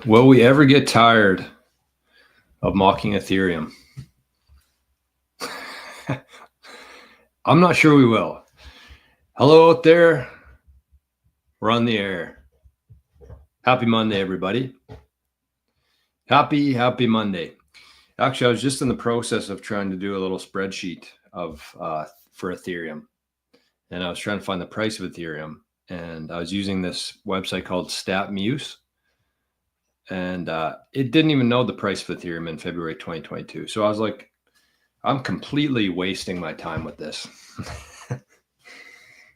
Will we ever get tired of mocking Ethereum? I'm not sure we will. Hello out there. We're on the air. Happy Monday, everybody. Happy Monday. Actually, I was just in the process of trying to do a little spreadsheet of for Ethereum. And I was trying to find the price of Ethereum. And I was using this website called StatMuse. And it didn't even know the price of Ethereum in February 2022. So I was like, I'm completely wasting my time with this.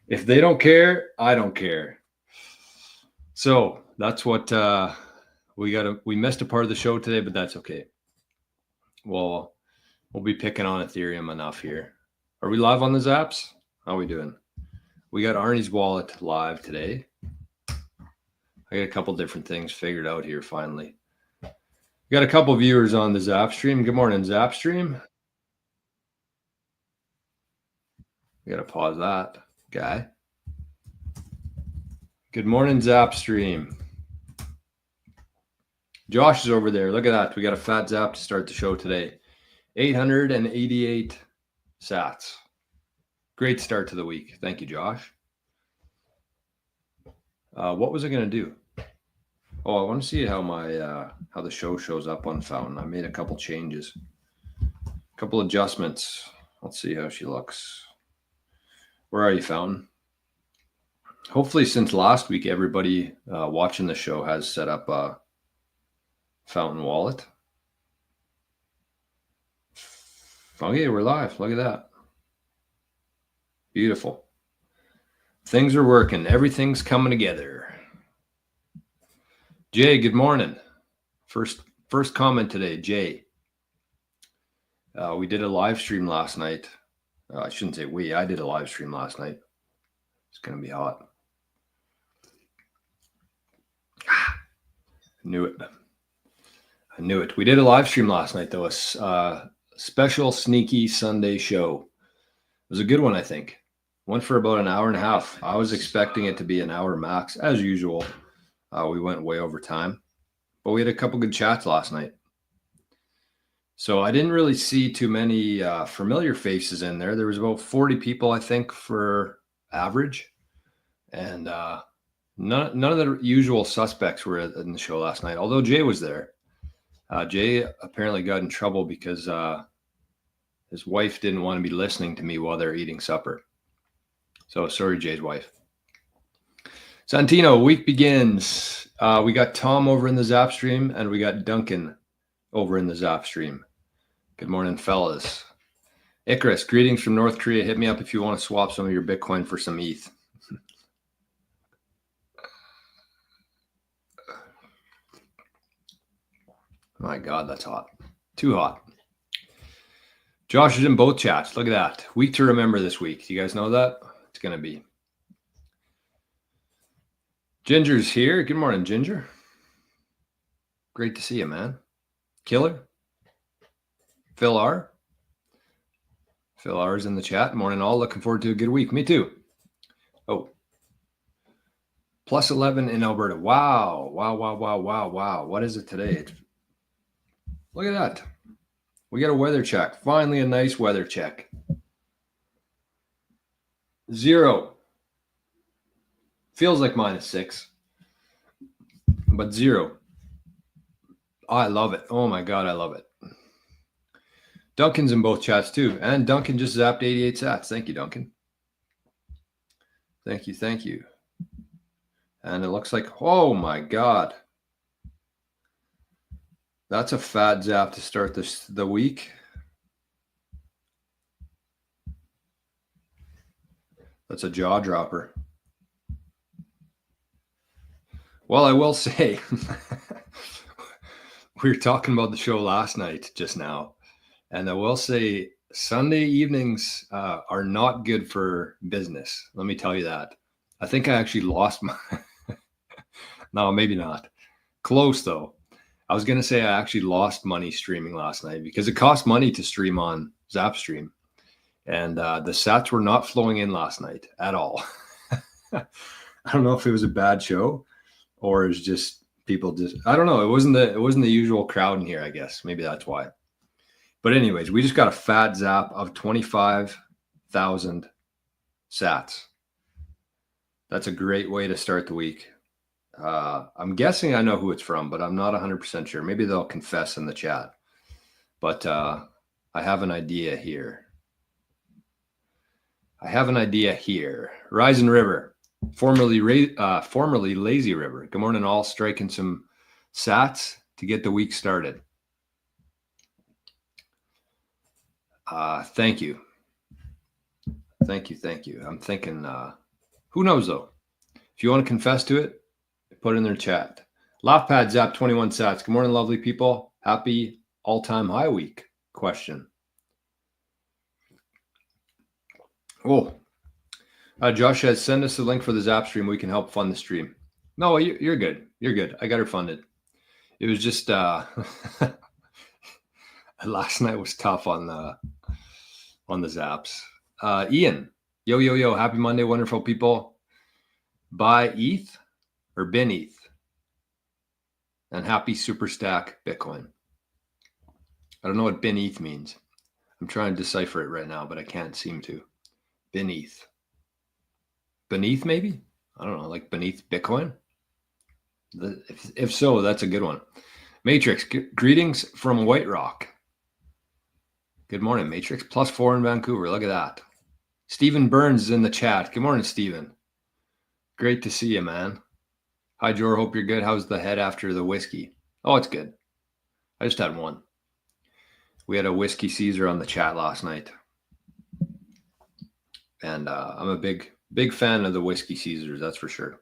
If they don't care, I don't care. So that's what we missed a part of the show today, but that's okay. Well, we'll be picking on Ethereum enough here. Are we live on the Zaps? How are we doing? We got Arnie's wallet live today. I got a couple different things figured out here finally. We got a couple viewers on the Zap stream. Good morning, Zap stream. We got to pause that guy. Good morning, Zap stream. Josh is over there. Look at that. We got a fat Zap to start the show today. 888 sats. Great start to the week. Thank you, Josh. What was I going to do? Oh, I want to see how my how the show shows up on Fountain. I made a couple changes, a couple adjustments. Let's see how she looks. Where are you, Fountain? Hopefully, since last week, everybody watching the show has set up a Fountain wallet. Okay, we're live. Look at that. Beautiful. Things are working. Everything's coming together. Jay, good morning. First comment today, Jay. We did a live stream last night. I shouldn't say we. I did a live stream last night. It's going to be hot. I knew it. We did a live stream last night, though. A special sneaky Sunday show. It was a good one, I think. Went for about an hour and a half. I was expecting it to be an hour max, as usual. We went way over time, but we had a couple good chats last night. So I didn't really see too many familiar faces in there. There was about 40 people, I think, for average. And none of the usual suspects were in the show last night, although Jay was there. Jay apparently got in trouble because his wife didn't want to be listening to me while they're eating supper. So sorry, Jay's wife. Santino, week begins. We got Tom over in the Zap stream, and we got Duncan over in the Zap stream. Good morning, fellas. Icarus, greetings from North Korea. Hit me up if you want to swap some of your Bitcoin for some ETH. My God, that's hot. Too hot. Josh is in both chats. Look at that. Week to remember this week. Do you guys know that? It's going to be. Ginger's here. Good morning, Ginger. Great to see you, man. Killer. Phil R. Phil R is in the chat. Morning all. Looking forward to a good week. Me too. Oh. Plus 11 in Alberta. Wow. Wow. What is it today? Look at that. We got a weather check. Finally, a nice weather check. 0. Feels like -6, but 0. Oh, I love it. Oh my God, I love it. Duncan's in both chats too. And Duncan just zapped 88 sats. Thank you, Duncan. Thank you. And it looks like, oh my God. That's a fat zap to start the week. That's a jaw dropper. Well, I will say, we were talking about the show last night just now, and I will say Sunday evenings are not good for business. Let me tell you that. I think I actually lost my, no, maybe not. Close though. I was going to say I actually lost money streaming last night because it cost money to stream on Zapstream. And the sats were not flowing in last night at all. I don't know if it was a bad show or it's just People just, I don't know. It wasn't the usual crowd in here, I guess. Maybe that's why. But anyways, we just got a fat zap of 25,000 sats. That's a great way to start the week. I'm guessing I know who it's from, but I'm not 100% sure. Maybe they'll confess in the chat. But I have an idea here. Rising River, formerly Lazy River. Good morning, all. Striking some sats to get the week started. Thank you. I'm thinking, who knows though? If you want to confess to it, put it in their chat. Laughpad zap 21 sats. Good morning, lovely people. Happy all-time high week question. Oh, Josh says, send us the link for the Zap stream. We can help fund the stream. No, you're good. You're good. I got her funded. It was just last night was tough on the Zaps. Ian, yo. Happy Monday, wonderful people. Buy ETH or bin ETH. And happy SUBSTACK Bitcoin. I don't know what bin ETH means. I'm trying to decipher it right now, but I can't seem to. Beneath. Beneath, maybe? I don't know, like beneath Bitcoin? If so, that's a good one. Matrix, greetings from White Rock. Good morning, Matrix. +4 in Vancouver. Look at that. Stephen Burns is in the chat. Good morning, Stephen. Great to see you, man. Hi, Jor. Hope you're good. How's the head after the whiskey? Oh, it's good. I just had one. We had a whiskey Caesar on the chat last night. And I'm a big fan of the whiskey Caesars, that's for sure.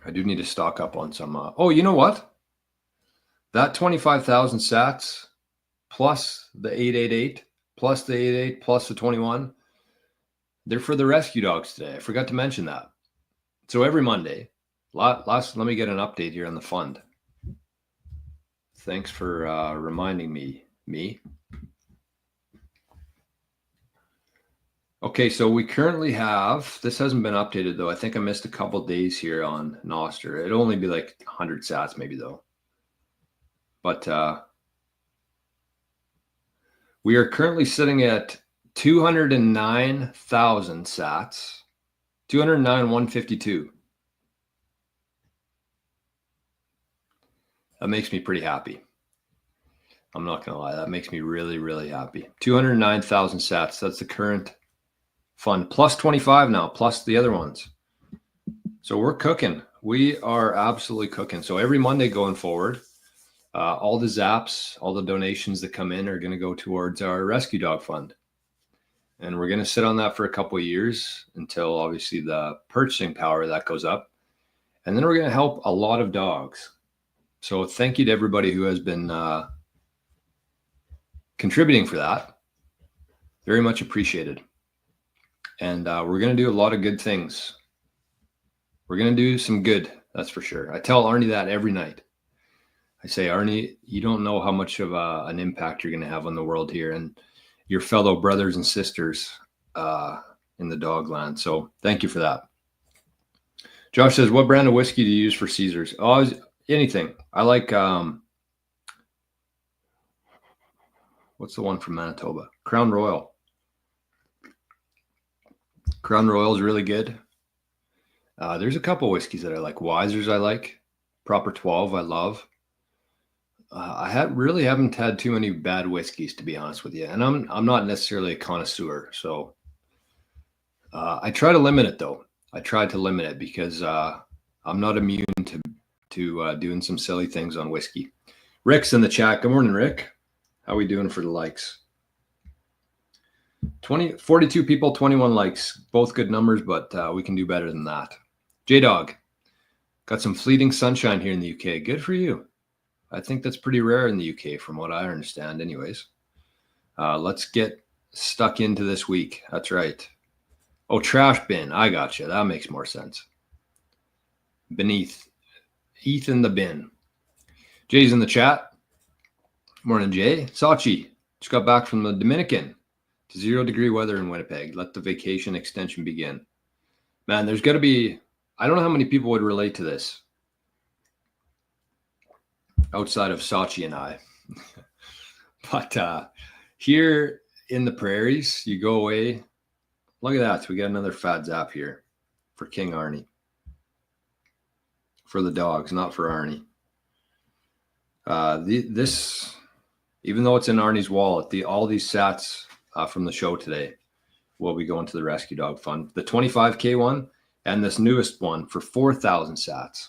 I do need to stock up on some. Oh, you know what? That 25,000 sats plus the 888 plus the 88 plus the 21, they're for the rescue dogs today. I forgot to mention that. So every Monday, let me get an update here on the fund. Thanks for reminding me. Okay, so we currently have, this hasn't been updated though. I think I missed a couple days here on nostr. It'd only be like 100 sats maybe though. But we are currently sitting at 209,000 sats, 209,152. That makes me pretty happy. I'm not going to lie. That makes me really, really happy. 209,000 sats. That's the current fund. Plus 25 now, plus the other ones. So we're cooking. We are absolutely cooking. So every Monday going forward, all the zaps, all the donations that come in are going to go towards our rescue dog fund. And we're going to sit on that for a couple of years until obviously the purchasing power of that goes up. And then we're going to help a lot of dogs. So thank you to everybody who has been contributing for that. Very much appreciated. And we're going to do a lot of good things. We're going to do some good, that's for sure. I tell Arnie that every night. I say, Arnie, you don't know how much of an impact you're going to have on the world here and your fellow brothers and sisters in the dog land. So thank you for that. Josh says, what brand of whiskey do you use for Caesars? Oh, anything. I like, what's the one from Manitoba? Crown Royal. Crown Royal is really good. There's a couple whiskeys that I like. Wiser's I like. Proper 12 I love. I really haven't had too many bad whiskeys, to be honest with you. And I'm not necessarily a connoisseur. So I try to limit it, though. I try to limit it because I'm not immune to doing some silly things on whiskey. Rick's in the chat. Good morning, Rick. How are we doing for the likes? 42 people, 21 likes. Both good numbers, but we can do better than that. J-Dog, got some fleeting sunshine here in the UK. Good for you. I think that's pretty rare in the UK from what I understand anyways. Let's get stuck into this week. That's right. Oh, trash bin. I got you. That makes more sense. Beneath. ETH in the bin. Jay's in the chat. Morning, Jay. Sachi just got back from the Dominican to 0 degree weather in Winnipeg. Let the vacation extension begin. Man, there's got to be, I don't know how many people would relate to this outside of Sachi and I. But here in the prairies, you go away. Look at that. We got another fat zap here for King Arnie. For the dogs, not for Arnie. This, even though it's in Arnie's wallet, all these sats from the show today will be going to the Rescue Dog Fund. The 25K one and this newest one for 4,000 sats.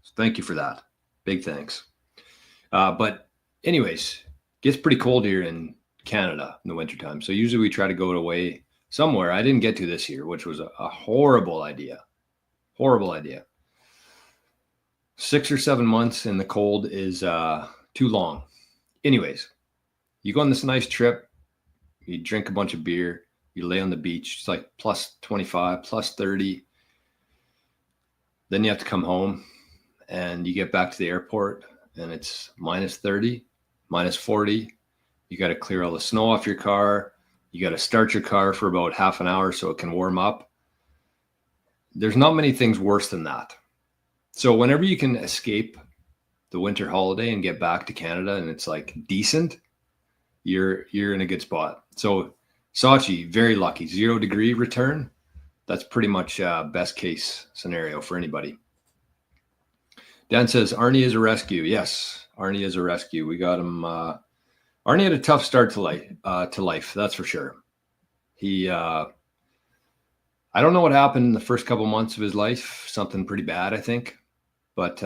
So thank you for that. Big thanks. But anyways, gets pretty cold here in Canada in the wintertime. So usually we try to go away somewhere. I didn't get to this year, which was a horrible idea. Horrible idea. 6 or 7 months in the cold is too long. Anyways, you go on this nice trip, you drink a bunch of beer, you lay on the beach, it's like plus 25, plus 30. Then you have to come home and you get back to the airport and it's minus 30, minus 40. You got to clear all the snow off your car. You got to start your car for about half an hour so it can warm up. There's not many things worse than that. So whenever you can escape the winter holiday and get back to Canada and it's like decent, you're in a good spot. So Sachi, very lucky, 0 degree return. That's pretty much best case scenario for anybody. Dan says, Arnie is a rescue. Yes, Arnie is a rescue. We got him. Arnie had a tough start to life. That's for sure. He, I don't know what happened in the first couple months of his life. Something pretty bad, I think. But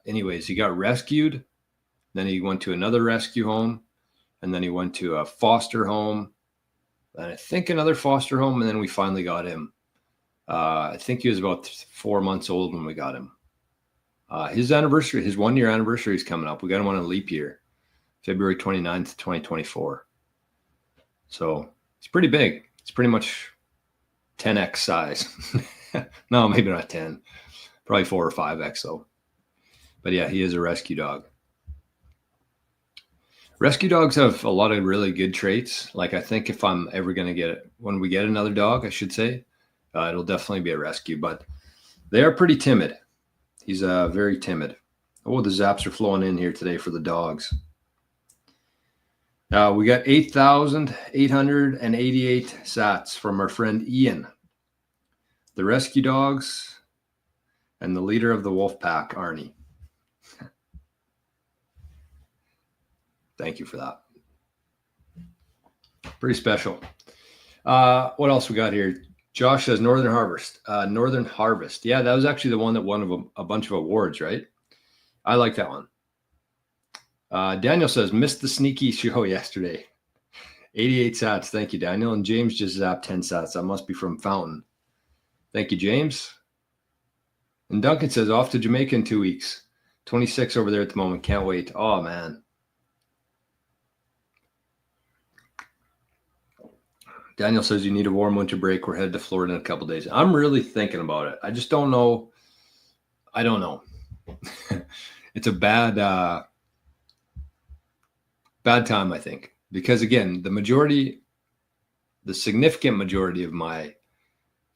anyways, he got rescued. Then he went to another rescue home. And then he went to a foster home. And I think another foster home. And then we finally got him. I think he was about 4 months old when we got him. His anniversary, his 1 year anniversary is coming up. We got him on a leap year, February 29th, 2024. So it's pretty big. It's pretty much 10x size. No, maybe not 10. Probably 4 or 5x though. But yeah, he is a rescue dog. Rescue dogs have a lot of really good traits. Like I think if I'm ever going to get it, when we get another dog, I should say, it'll definitely be a rescue. But they are pretty timid. He's very timid. Oh, the zaps are flowing in here today for the dogs. We got 8,888 sats from our friend Ian. The rescue dogs and the leader of the wolf pack, Arnie. Thank you for that. Pretty special. What else we got here? Josh says Northern Harvest. Northern Harvest. Yeah, that was actually the one that won a bunch of awards, right? I like that one. Daniel says, missed the sneaky show yesterday. 88 sats. Thank you, Daniel. And James just zapped 10 sats. That must be from Fountain. Thank you, James. And Duncan says, off to Jamaica in 2 weeks. 26 over there at the moment. Can't wait. Oh, man. Daniel says you need a warm winter break. We're headed to Florida in a couple of days. I'm really thinking about it. I just don't know. I don't know. It's a bad time, I think, because again, the significant majority of my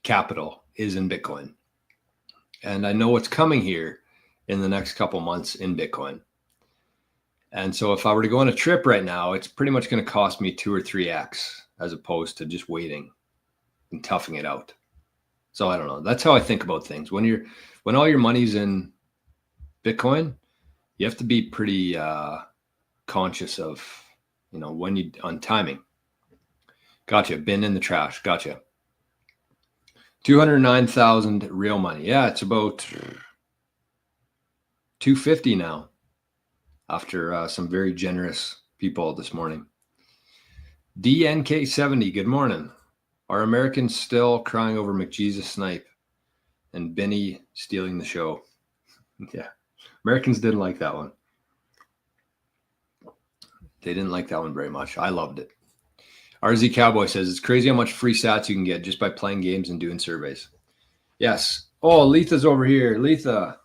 capital is in Bitcoin. And I know what's coming here in the next couple months in Bitcoin. And so if I were to go on a trip right now, it's pretty much going to cost me 2 or 3x as opposed to just waiting and toughing it out. So I don't know. That's how I think about things. When all your money's in Bitcoin, you have to be pretty conscious of, on timing. Gotcha. Bin in the trash. Gotcha. 209,000 real money. Yeah, it's about 250 now after some very generous people this morning. DNK70, good morning. Are Americans still crying over McJesus Snipe and Benny stealing the show? Yeah, Americans didn't like that one. They didn't like that one very much. I loved it. RZ Cowboy says, it's crazy how much free sats you can get just by playing games and doing surveys. Yes. Oh, Letha's over here. Letha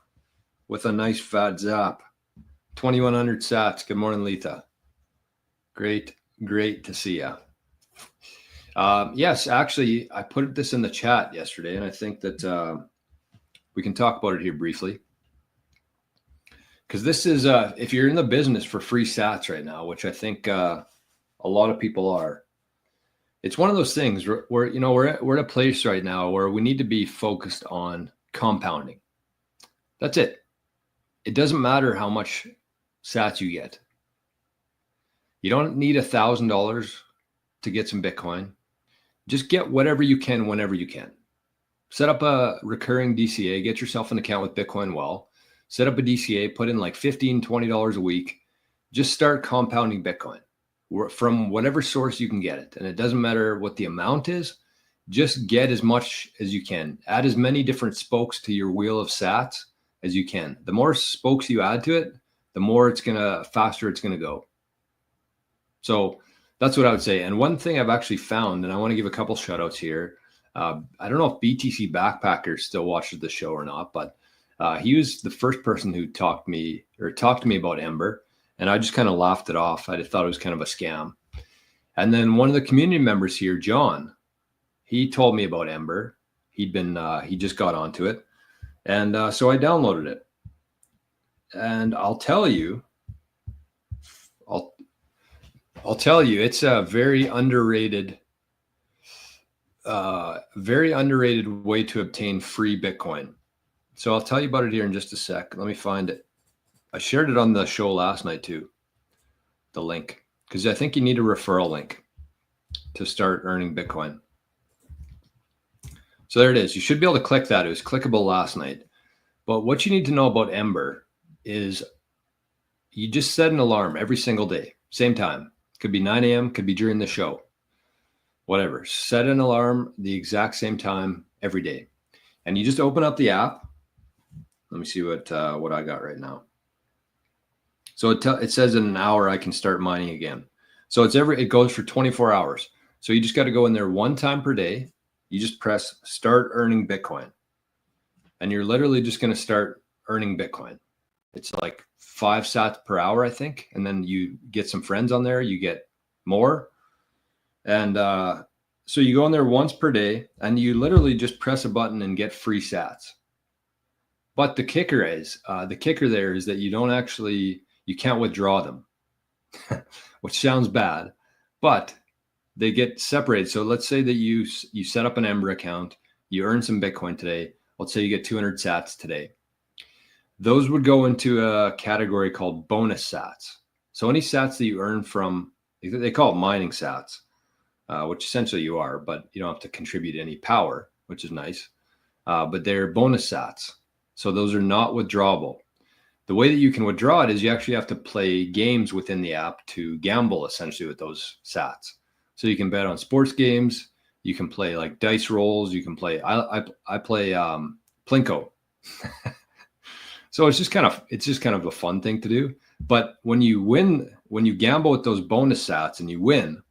with a nice fat zap. 2,100 sats. Good morning, Letha. Great to see you. Yes, actually, I put this in the chat yesterday, and I think that we can talk about it here briefly. Because this is, if you're in the business for free sats right now, which I think a lot of people are, it's one of those things where we're at a place right now where we need to be focused on compounding. That's it. It doesn't matter how much sats you get. You don't need $1,000 to get some Bitcoin. Just get whatever you can whenever you can. Set up a recurring DCA, get yourself an account with Bitcoin Well, set up a DCA, put in like $15, $20 a week. Just start compounding Bitcoin from whatever source you can get it. And it doesn't matter what the amount is, just get as much as you can. Add as many different spokes to your wheel of sats as you can. The more spokes you add to it, the more faster it's gonna go. So that's what I would say. And one thing I've actually found, and I want to give a couple shout outs here. I don't know if BTC Backpacker still watches the show or not, but he was the first person who talked to me about Ember, and I just kind of laughed it off. I thought it was kind of a scam. And then one of the community members here, John, he told me about Ember. He just got onto it, and so I downloaded it. And I'll tell you, it's a very underrated way to obtain free Bitcoin. So I'll tell you about it here in just a sec. Let me find it. I shared it on the show last night too, the link, because I think you need a referral link to start earning Bitcoin. So there it is. You should be able to click that. It was clickable last night. But what you need to know about Ember is you just set an alarm every single day, same time. Could be 9 a.m., could be during the show, whatever. Set an alarm the exact same time every day. And you just open up the app. Let me see what I got right now. So it says in an hour I can start mining again. So it goes for 24 hours. So you just got to go in there one time per day. You just press start earning Bitcoin. And you're literally just going to start earning Bitcoin. It's like 5 sats per hour, I think. And then you get some friends on there, you get more. And so you go in there once per day and you literally just press a button and get free sats. But the kicker there is that you can't withdraw them, which sounds bad, but they get separated. So let's say that you set up an Ember account, you earn some Bitcoin today. Let's say you get 200 sats today. Those would go into a category called bonus sats. So any sats that you earn from, they call it mining sats, which essentially you are, but you don't have to contribute any power, which is nice. But they're bonus sats. So those are not withdrawable. The way that you can withdraw it is you actually have to play games within the app to gamble essentially with those sats. So you can bet on sports games. You can play like dice rolls. You can play, I play Plinko. So it's just kind of a fun thing to do. But when you gamble with those bonus sats and you win,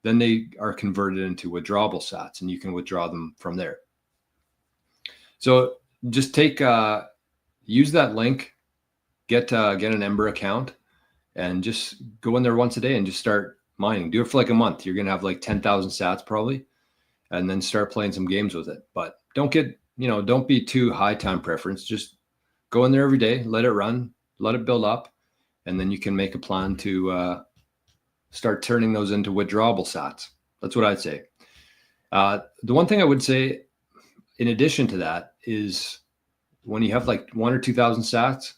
then they are converted into withdrawable sats and you can withdraw them from there. So just use that link, get an Ember account and just go in there once a day and just start mining. Do it for like a month. You're going to have like 10,000 sats probably, and then start playing some games with it. But don't be too high time preference. Just go in there every day, let it run, let it build up, and then you can make a plan to start turning those into withdrawable sats. That's what I'd say. The one thing I would say in addition to that is when you have like 1,000 or 2,000 sats,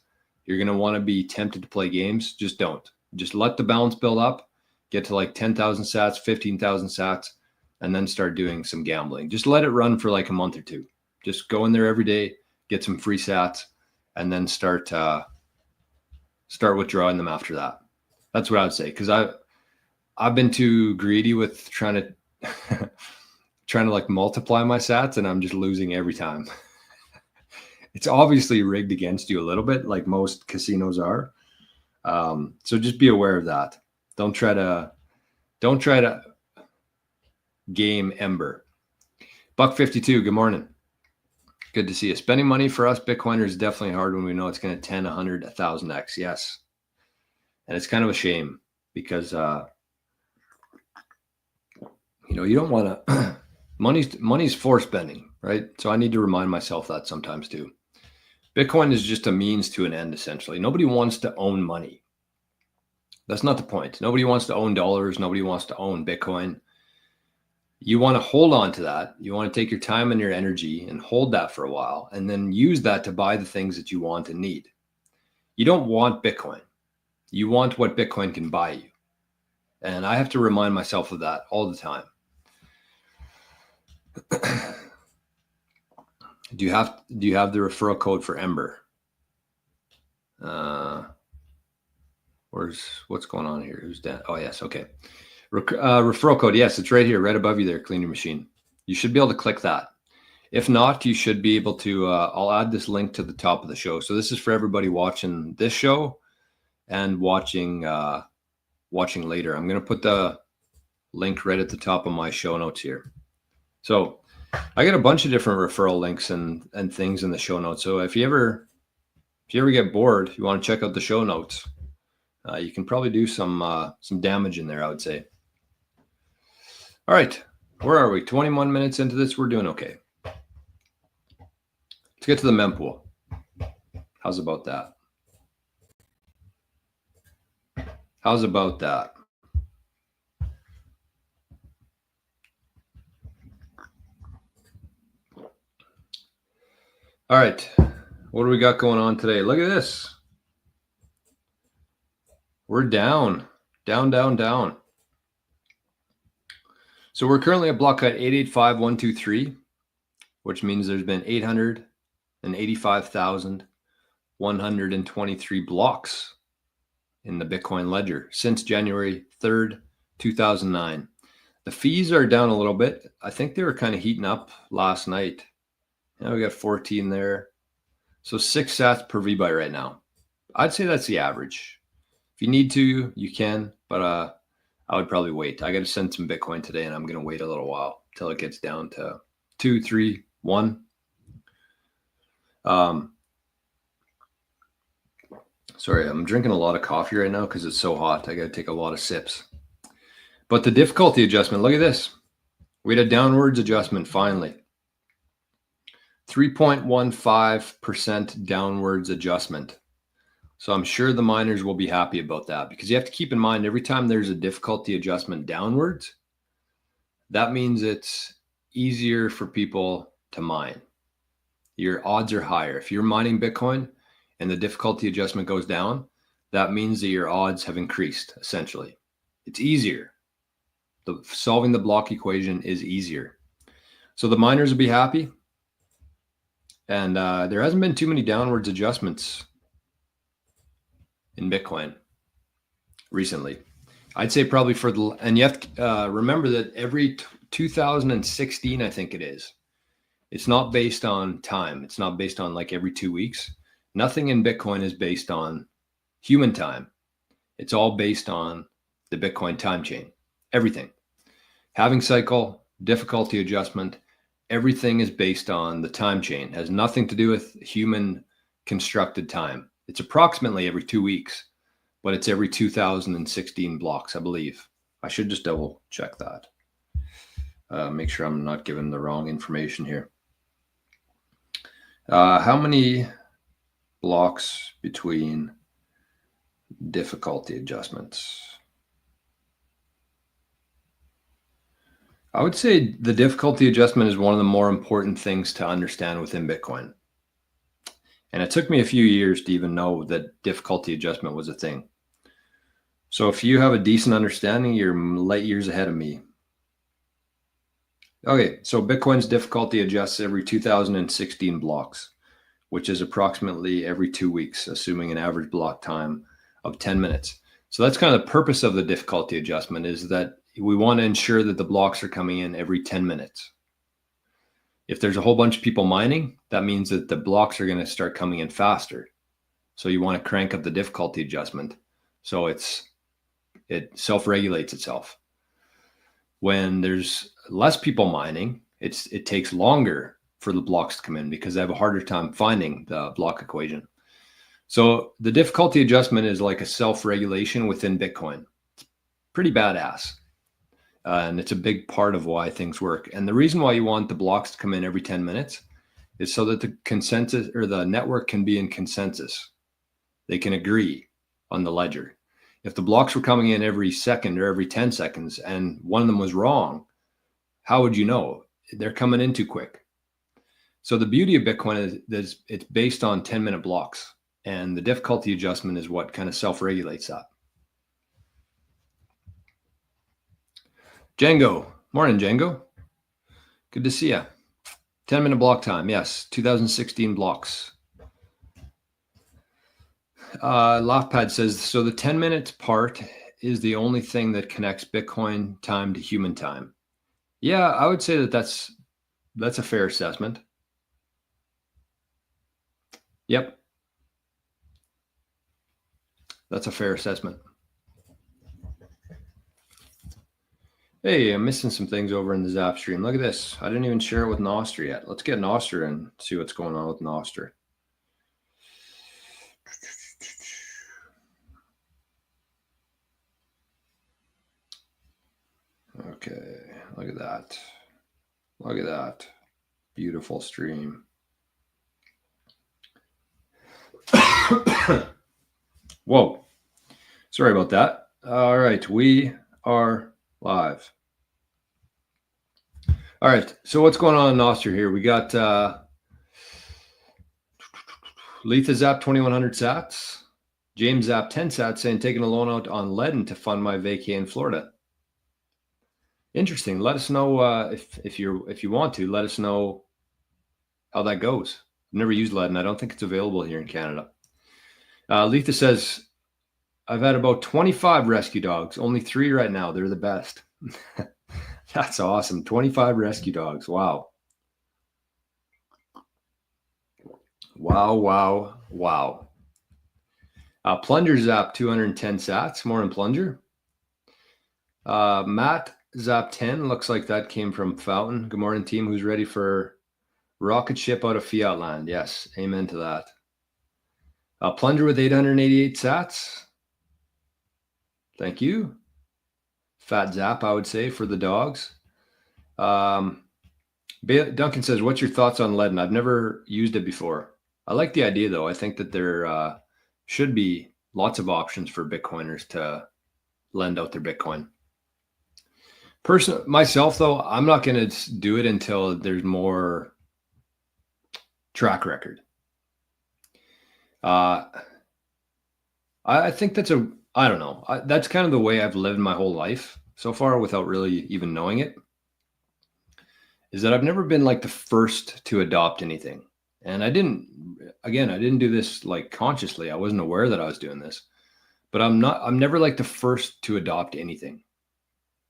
you're going to want to be tempted to play games. Just don't. Just let the balance build up, get to like 10,000 sats, 15,000 sats, and then start doing some gambling. Just let it run for like a month or two. Just go in there every day, get some free sats, and then start withdrawing them after that. That's what I would say, because I've been too greedy with trying to like multiply my sats, and I'm just losing every time. It's obviously rigged against you a little bit, like most casinos are. So just be aware of that. Don't try to game Ember. Buck52, good morning. Good to see you. Spending money for us Bitcoiners is definitely hard when we know it's going to 10, 100, 1,000x. Yes. And it's kind of a shame because, you don't want to, money's for spending. right? So I need to remind myself that sometimes too. Bitcoin is just a means to an end, essentially. Nobody wants to own money. That's not the point. Nobody wants to own dollars. Nobody wants to own Bitcoin. You want to hold on to that. You want to take your time and your energy and hold that for a while, and then use that to buy the things that you want and need. You don't want Bitcoin. You want what Bitcoin can buy you. And I have to remind myself of that all the time. Do you have the referral code for Ember? What's going on here? Who's that? Oh, yes. Okay. Referral code. Yes, it's right here, right above you there, Clean Your Machine. You should be able to click that. If not, you should be able to, I'll add this link to the top of the show. So this is for everybody watching this show and watching later. I'm going to put the link right at the top of my show notes here. So I got a bunch of different referral links and things in the show notes. So if you ever get bored, you want to check out the show notes, you can probably do some damage in there, I would say. All right, where are we? 21 minutes into this, we're doing okay. Let's get to the mempool. How's about that? How's about that? All right, what do we got going on today? Look at this. We're down. So we're currently at block height 885,123, which means there's been 885,123 blocks in the Bitcoin ledger since January 3rd, 2009. The fees are down a little bit. I think they were kind of heating up last night. Now we got 14 there. So 6 sats per VByte right now. I'd say that's the average. If you need to, you can, but I would probably wait. I got to send some Bitcoin today, and I'm going to wait a little while till it gets down to 2, 3, 1. Sorry, I'm drinking a lot of coffee right now because it's so hot. I got to take a lot of sips. But the difficulty adjustment, look at this. We had a downwards adjustment finally. 3.15% downwards adjustment. So I'm sure the miners will be happy about that, because you have to keep in mind every time there's a difficulty adjustment downwards, that means it's easier for people to mine. Your odds are higher. If you're mining Bitcoin and the difficulty adjustment goes down, that means that your odds have increased, essentially. It's easier. Solving the block equation is easier. So the miners will be happy. And there hasn't been too many downwards adjustments in Bitcoin recently. I'd say probably and you have to remember that every 2016, I think it is. It's not based on time. It's not based on like every 2 weeks. Nothing in Bitcoin is based on human time. It's all based on the Bitcoin time chain. Everything. Halving cycle, difficulty adjustment, everything is based on the time chain. It has nothing to do with human constructed time. It's approximately every 2 weeks, but it's every 2016 blocks, I believe. I should just double check that. Make sure I'm not giving the wrong information here. How many blocks between difficulty adjustments? I would say the difficulty adjustment is one of the more important things to understand within Bitcoin. And it took me a few years to even know that difficulty adjustment was a thing. So if you have a decent understanding, you're light years ahead of me. Okay, so Bitcoin's difficulty adjusts every 2016 blocks, which is approximately every 2 weeks, assuming an average block time of 10 minutes. So that's kind of the purpose of the difficulty adjustment, is that we want to ensure that the blocks are coming in every 10 minutes. If there's a whole bunch of people mining, that means that the blocks are going to start coming in faster. So you want to crank up the difficulty adjustment so it self-regulates itself. When there's less people mining, it takes longer for the blocks to come in because they have a harder time finding the block equation. So the difficulty adjustment is like a self-regulation within Bitcoin. It's pretty badass. And it's a big part of why things work. And the reason why you want the blocks to come in every 10 minutes is so that the consensus or the network can be in consensus. They can agree on the ledger. If the blocks were coming in every second or every 10 seconds and one of them was wrong, how would you know? They're coming in too quick. So the beauty of Bitcoin is that it's based on 10-minute blocks, and the difficulty adjustment is what kind of self-regulates that. Django. Morning, Django. Good to see you. 10-minute block time. Yes, 2016 blocks. Laughpad says, so the 10 minutes part is the only thing that connects Bitcoin time to human time. Yeah, I would say that that's a fair assessment. Yep. That's a fair assessment. Hey, I'm missing some things over in the Zap stream. Look at this. I didn't even share it with nostr yet. Let's get nostr and see what's going on with nostr. Okay, look at that. Look at that. Beautiful stream. Whoa. Sorry about that. All right, we are live. All right, so what's going on in nostr here? We got Letha Zap 2100 sats. James Zap 10 sats saying taking a loan out on Ledden to fund my vacay in Florida. Interesting. Let us know if you want to. Let us know how that goes. I've never used Ledden. I don't think it's available here in Canada. Letha says, I've had about 25 rescue dogs. Only 3 right now. They're the best. That's awesome. 25 rescue dogs. Wow. Wow. Plunger Zap 210 sats. More in Plunger. Matt Zap 10. Looks like that came from Fountain. Good morning, team. Who's ready for rocket ship out of fiat land? Yes. Amen to that. Plunger with 888 sats. Thank you. Fat Zap, I would say, for the dogs. Duncan says, what's your thoughts on Ledden? I've never used it before. I like the idea, though. I think that there should be lots of options for Bitcoiners to lend out their Bitcoin. Myself, though, I'm not going to do it until there's more track record. I think that's I don't know. That's kind of the way I've lived my whole life so far without really even knowing it, is that I've never been like the first to adopt anything. And I didn't do this like consciously. I wasn't aware that I was doing this, but I'm never like the first to adopt anything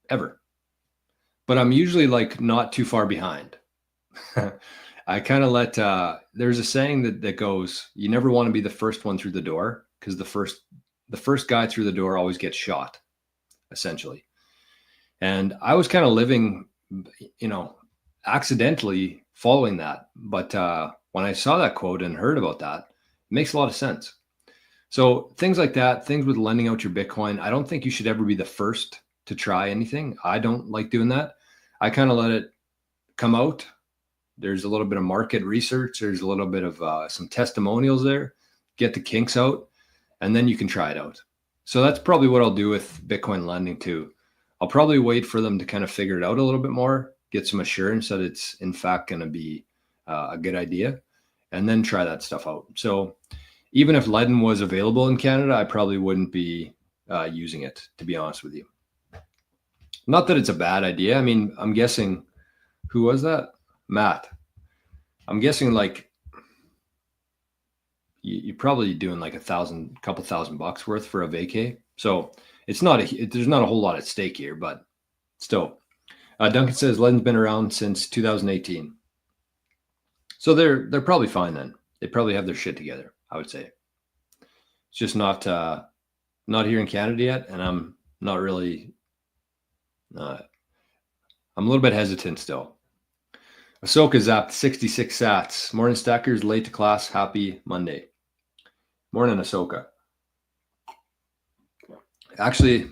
ever, but I'm usually like not too far behind. I kind of there's a saying that goes, you never want to be the first one through the door, because the first guy through the door always gets shot, essentially. And I was kind of living, accidentally following that. But when I saw that quote and heard about that, it makes a lot of sense. So things like that, things with lending out your Bitcoin, I don't think you should ever be the first to try anything. I don't like doing that. I kind of let it come out. There's a little bit of market research. There's a little bit of some testimonials there. Get the kinks out, and then you can try it out. So that's probably what I'll do with Bitcoin lending too. I'll probably wait for them to kind of figure it out a little bit more, get some assurance that it's in fact going to be a good idea, and then try that stuff out. So even if Ledden was available in Canada, I probably wouldn't be using it, to be honest with you. Not that it's a bad idea. I mean, I'm guessing, who was that? Matt. I'm guessing like you're probably doing like couple thousand bucks worth for a vacay. So it's there's not a whole lot at stake here, but still. Duncan says Ledden's been around since 2018. So they're probably fine then. They probably have their shit together, I would say. It's just not here in Canada yet, and I'm not really. I'm a little bit hesitant still. Ahsoka zapped 66 sats. Morning, stackers. Late to class. Happy Monday. Morning, Ahsoka. Actually,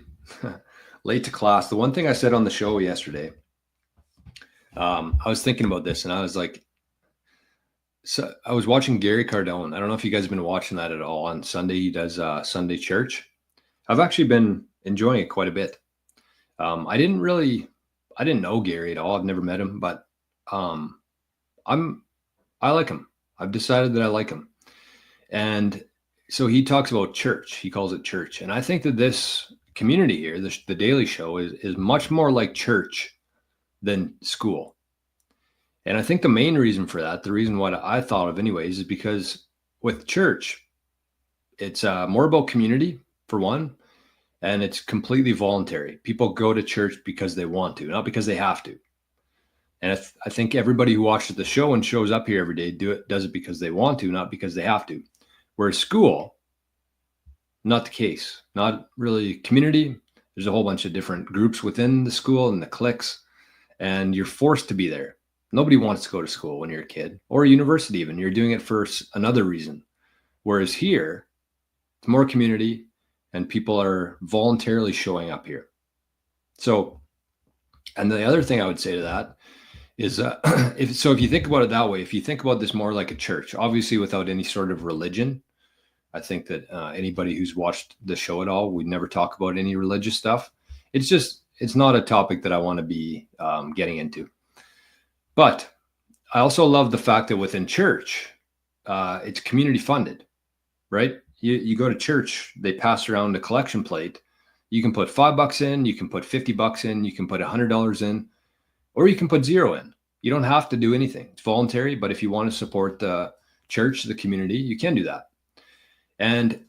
late to class. The one thing I said on the show yesterday, I was thinking about this, and I was like, so I was watching Gary Cardone. I don't know if you guys have been watching that at all. On Sunday, he does Sunday church. I've actually been enjoying it quite a bit. I didn't know Gary at all. I've never met him, but I like him. I've decided that I like him. And so he talks about church. He calls it church. And I think that this community here, the Daily Show, is much more like church than school. And I think the main reason for that, the reason what I thought of anyways, is because with church, it's more about community, for one, and it's completely voluntary. People go to church because they want to, not because they have to. And I think everybody who watches the show and shows up here every day does it because they want to, not because they have to. Whereas school, not the case. Not really community. There's a whole bunch of different groups within the school and the cliques, and you're forced to be there. Nobody wants to go to school when you're a kid, or university even. You're doing it for another reason. Whereas here, it's more community, and people are voluntarily showing up here. So, and the other thing I would say to that is, if you think about it that way, if you think about this more like a church, obviously without any sort of religion, I think that anybody who's watched the show at all, we never talk about any religious stuff. It's not a topic that I want to be getting into. But I also love the fact that within church, it's community funded, right? You go to church, they pass around a collection plate. You can put $5 in, you can put $50 in, you can put $100 in, or you can put $0 in. You don't have to do anything. It's voluntary, but if you want to support the church, the community, you can do that. And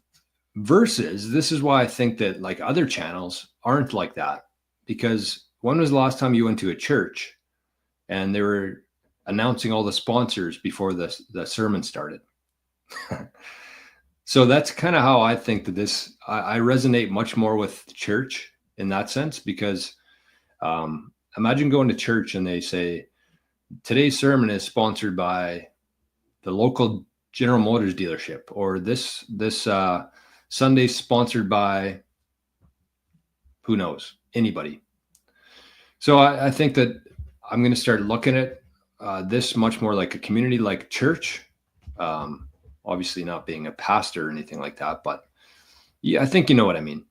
versus, this is why I think that like other channels aren't like that. Because when was the last time you went to a church and they were announcing all the sponsors before the sermon started? So that's kind of how I think that I resonate much more with church in that sense, because imagine going to church and they say, today's sermon is sponsored by the local General Motors dealership, or this Sunday sponsored by who knows, anybody. So I think that I'm going to start looking at this much more like a community, like church. Obviously not being a pastor or anything like that, but yeah, I think you know what I mean.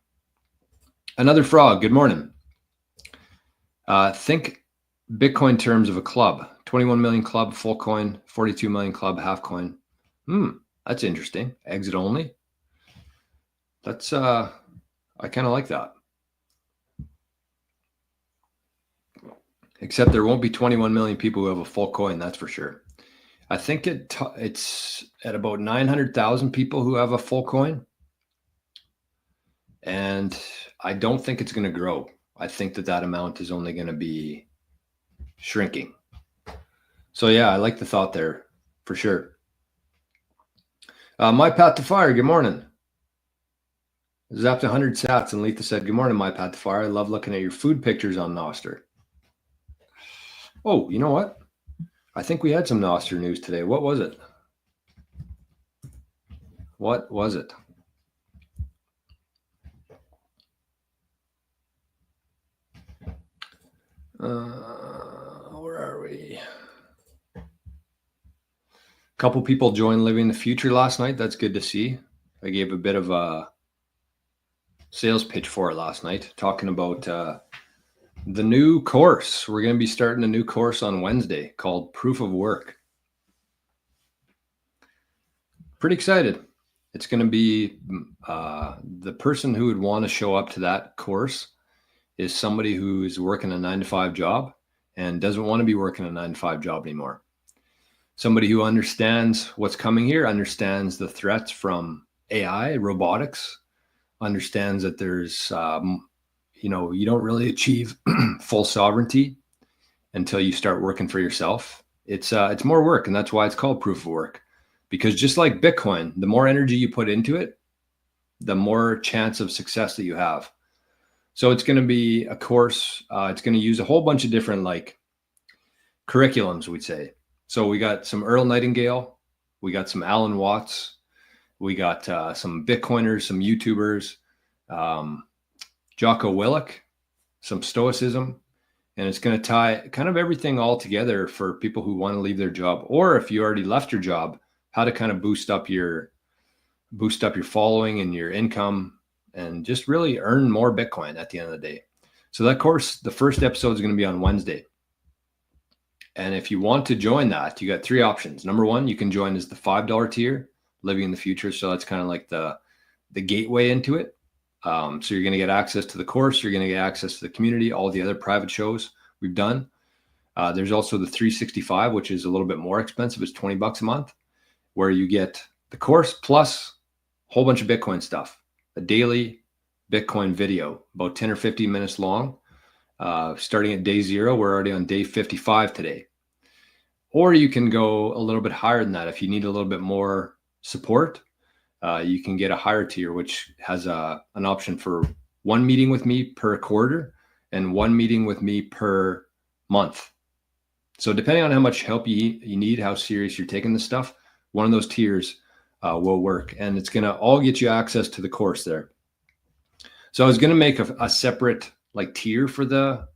Another frog, good morning. Think Bitcoin terms of a club. 21 million club, full coin, 42 million club, half coin. That's interesting. Exit only. That's I kind of like that. Except there won't be 21 million people who have a full coin, that's for sure. I think it's at about 900,000 people who have a full coin. And I don't think it's going to grow. I think that amount is only going to be shrinking. So yeah, I like the thought there for sure. My Path to Fire, good morning. Zapped 100 sats and Letha said, good morning, My Path to Fire. I love looking at your food pictures on Nostr. Oh, you know what? I think we had some Nostr news today. What was it? What was it? Where are we? A couple people joined Living the Future last night. That's good to see. I gave a bit of a sales pitch for it last night, talking about the new course. We're going to be starting a new course on Wednesday called Proof of Work. Pretty excited. It's going to be the person who would want to show up to that course is somebody who is working a 9-to-5 job and doesn't want to be working a 9-to-5 job anymore. Somebody who understands what's coming here, understands the threats from AI, robotics, understands that there's, you don't really achieve full sovereignty until you start working for yourself. It's more work, and that's why it's called Proof of Work. Because just like Bitcoin, the more energy you put into it, the more chance of success that you have. So it's going to be a course. It's going to use a whole bunch of different curriculums, we'd say. So we got some Earl Nightingale, we got some Alan Watts, we got some Bitcoiners, some YouTubers, Jocko Willink, some stoicism, and it's going to tie kind of everything all together for people who want to leave their job, or if you already left your job, how to kind of boost up your following and your income and just really earn more Bitcoin at the end of the day. So that course, the first episode is going to be on Wednesday. And if you want to join that, you got three options. Number one, you can join as the $5 tier, Living in the Future. So that's kind of like the gateway into it. So you're going to get access to the course. You're going to get access to the community, all the other private shows we've done. There's also the 365, which is a little bit more expensive. It's $20 a month, where you get the course plus a whole bunch of Bitcoin stuff, a daily Bitcoin video, about 10 or 15 minutes long. Starting at day 0, we're already on day 55 today. Or you can go a little bit higher than that. If you need a little bit more support, you can get a higher tier, which has an option for 1 meeting with me per quarter and 1 meeting with me per month. So depending on how much help you need, how serious you're taking this stuff, one of those tiers will work. And it's going to all get you access to the course there. So I was going to make a separate tier for the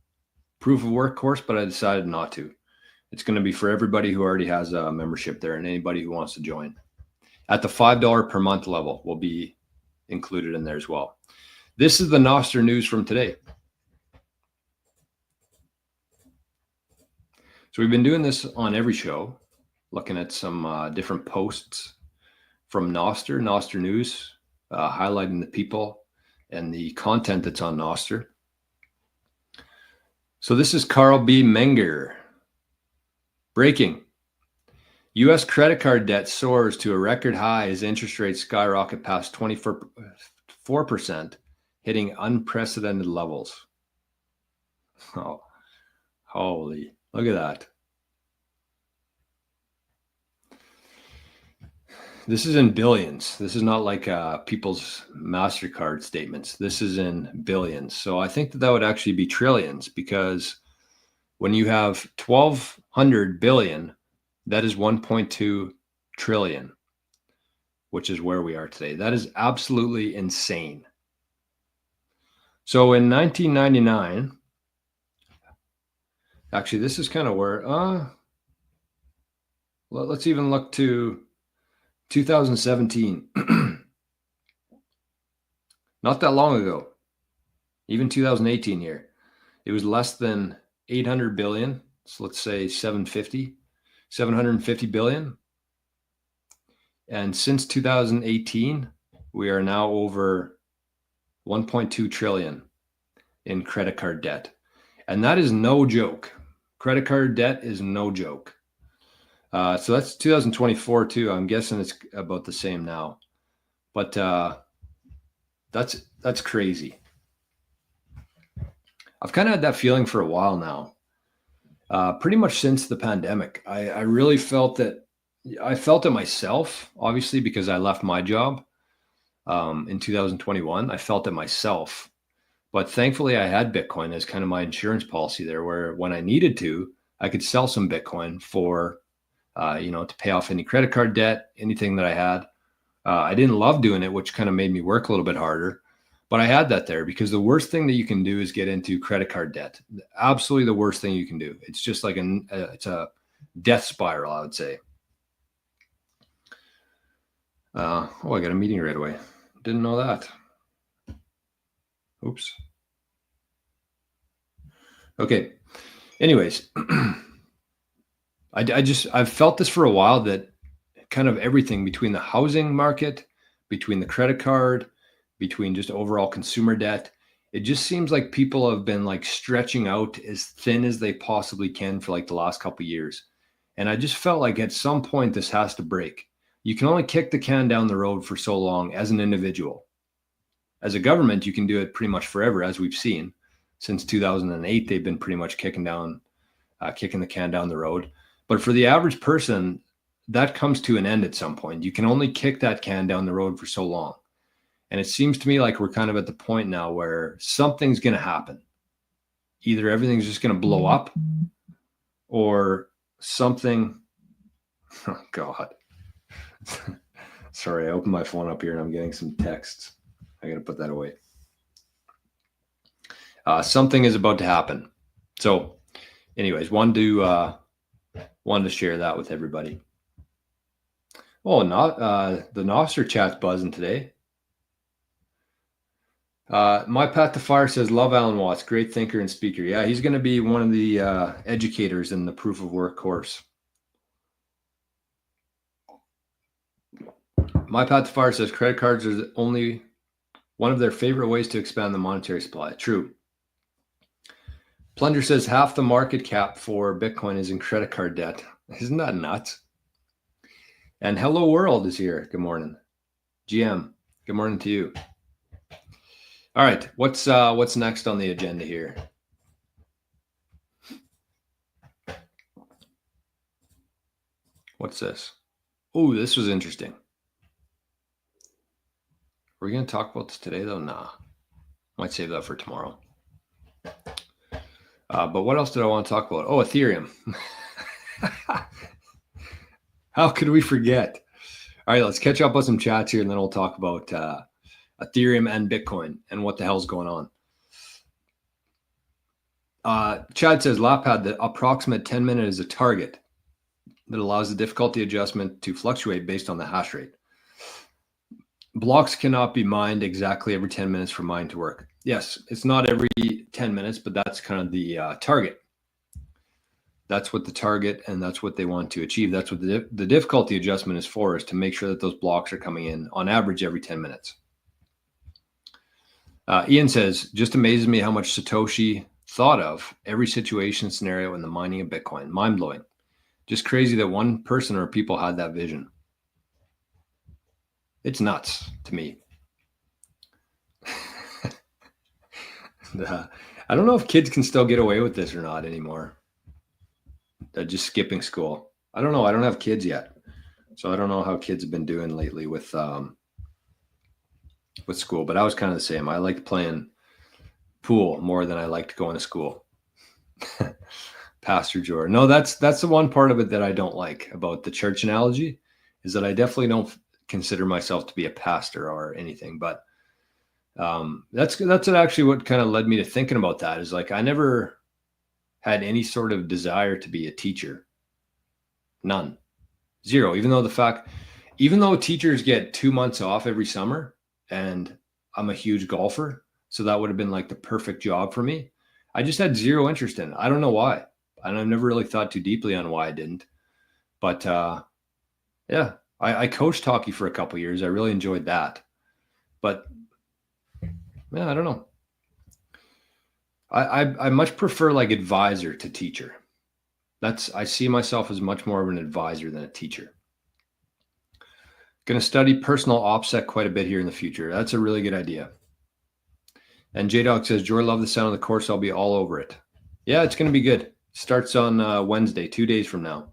proof of work course, but I decided not to. It's going to be for everybody who already has a membership there and anybody who wants to join. At the $5 per month level will be included in there as well. This is the Nostr news from today. So we've been doing this on every show, looking at some different posts from Nostr news, highlighting the people and the content that's on Nostr. So this is Carl B. Menger. Breaking. U.S. credit card debt soars to a record high as interest rates skyrocket past 24%, hitting unprecedented levels. Oh, holy, look at that. This is in billions. This is not like people's MasterCard statements. This is in billions. So I think that would actually be trillions, because when you have 1,200 billion, that is 1.2 trillion, which is where we are today. That is absolutely insane. So in 1999, actually, this is kind of where, let's even look to 2017. Not that long ago, even 2018 here, it was less than 800 billion. So let's say 750 billion. And since 2018, we are now over 1.2 trillion in credit card debt. And that is no joke. Credit card debt is no joke. So that's 2024 too. I'm guessing it's about the same now, but that's crazy. I've kind of had that feeling for a while now, pretty much since the pandemic. I really felt that. I felt it myself, obviously, because I left my job in 2021. I felt it myself, but thankfully I had Bitcoin as kind of my insurance policy there, where when I needed to, I could sell some Bitcoin for to pay off any credit card debt, anything that I had. I didn't love doing it, which kind of made me work a little bit harder, but I had that there because the worst thing that you can do is get into credit card debt. Absolutely the worst thing you can do. It's just like it's a death spiral, I would say. I got a meeting right away. Didn't know that. Oops. Okay. Anyways, I've felt this for a while, that kind of everything between the housing market, between the credit card, between just overall consumer debt, it just seems like people have been stretching out as thin as they possibly can for the last couple of years. And I just felt like at some point this has to break. You can only kick the can down the road for so long as an individual. As a government, you can do it pretty much forever, as we've seen. Since 2008, they've been pretty much kicking the can down the road. But for the average person, that comes to an end at some point. You can only kick that can down the road for so long. And it seems to me like we're kind of at the point now where something's going to happen. Either everything's just going to blow up, or something. Oh, God. Sorry, I opened my phone up here and I'm getting some texts. I got to put that away. Something is about to happen. So anyways, wanted to share that with everybody. Oh, not the nostr chat's buzzing today. My Path to Fire says, love Alan Watts, great thinker and speaker. Yeah, he's going to be one of the educators in the proof of work course. My Path to Fire says credit cards are only one of their favorite ways to expand the monetary supply. True. Plunger says half the market cap for Bitcoin is in credit card debt. Isn't that nuts? And Hello World is here. Good morning. GM, good morning to you. All right, what's next on the agenda here? What's this? Oh, this was interesting. Are we going to talk about this today, though? Nah. Might save that for tomorrow. But what else did I want to talk about? Oh, Ethereum. How could we forget? All right, let's catch up on some chats here, and then we'll talk about Ethereum and Bitcoin and what the hell's going on. Chad says, Lapad, the approximate 10-minute is a target that allows the difficulty adjustment to fluctuate based on the hash rate. Blocks cannot be mined exactly every 10 minutes for mine to work. Yes, it's not every 10 minutes, but that's kind of the target. That's what the target, and that's what they want to achieve. That's what the difficulty adjustment is for, is to make sure that those blocks are coming in on average every 10 minutes. Ian says, just amazes me how much Satoshi thought of every situation scenario in the mining of Bitcoin. Mind-blowing. Just crazy that one person or people had that vision. It's nuts to me. I don't know if kids can still get away with this or not anymore. They're just skipping school. I don't know. I don't have kids yet, so I don't know how kids have been doing lately with school. But I was kind of the same. I liked playing pool more than I liked going to school. Pastor Jordan. No, that's the one part of it that I don't like about the church analogy, is that I definitely don't consider myself to be a pastor or anything. But that's actually what kind of led me to thinking about that, is like I never had any sort of desire to be a teacher. None. Zero. Even though teachers get 2 months off every summer, and I'm a huge golfer, so that would have been like the perfect job for me. I just had zero interest in it. I don't know why. And I've never really thought too deeply on why I didn't. But yeah, I coached hockey for a couple of years. I really enjoyed that. But yeah, I don't know. I much prefer like advisor to teacher. I see myself as much more of an advisor than a teacher. Going to study personal OPSEC quite a bit here in the future. That's a really good idea. And J-Dog says, Joy, love the sound of the course. I'll be all over it. Yeah, it's going to be good. Starts on Wednesday, 2 days from now.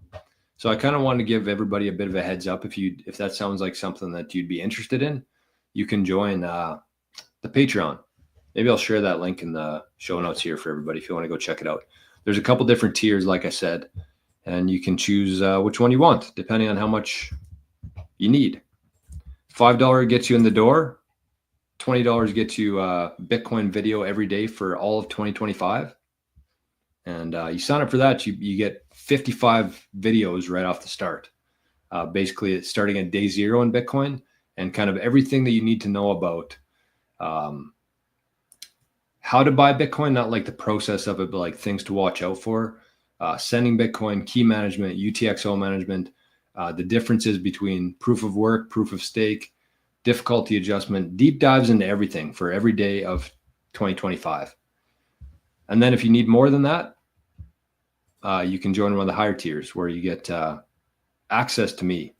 So I kind of wanted to give everybody a bit of a heads up. If that sounds like something that you'd be interested in, you can join the Patreon. Maybe I'll share that link in the show notes here for everybody if you want to go check it out. There's a couple different tiers, like I said, and you can choose which one you want, depending on how much you need. $5 gets you in the door. $20 gets you Bitcoin video every day for all of 2025. And you sign up for that, you get 55 videos right off the start. Basically, it's starting at day zero in Bitcoin, and kind of everything that you need to know about how to buy Bitcoin, not like the process of it, but like things to watch out for. Sending Bitcoin, key management, UTXO management, the differences between proof of work, proof of stake, difficulty adjustment, deep dives into everything for every day of 2025. And then if you need more than that, you can join one of the higher tiers where you get access to me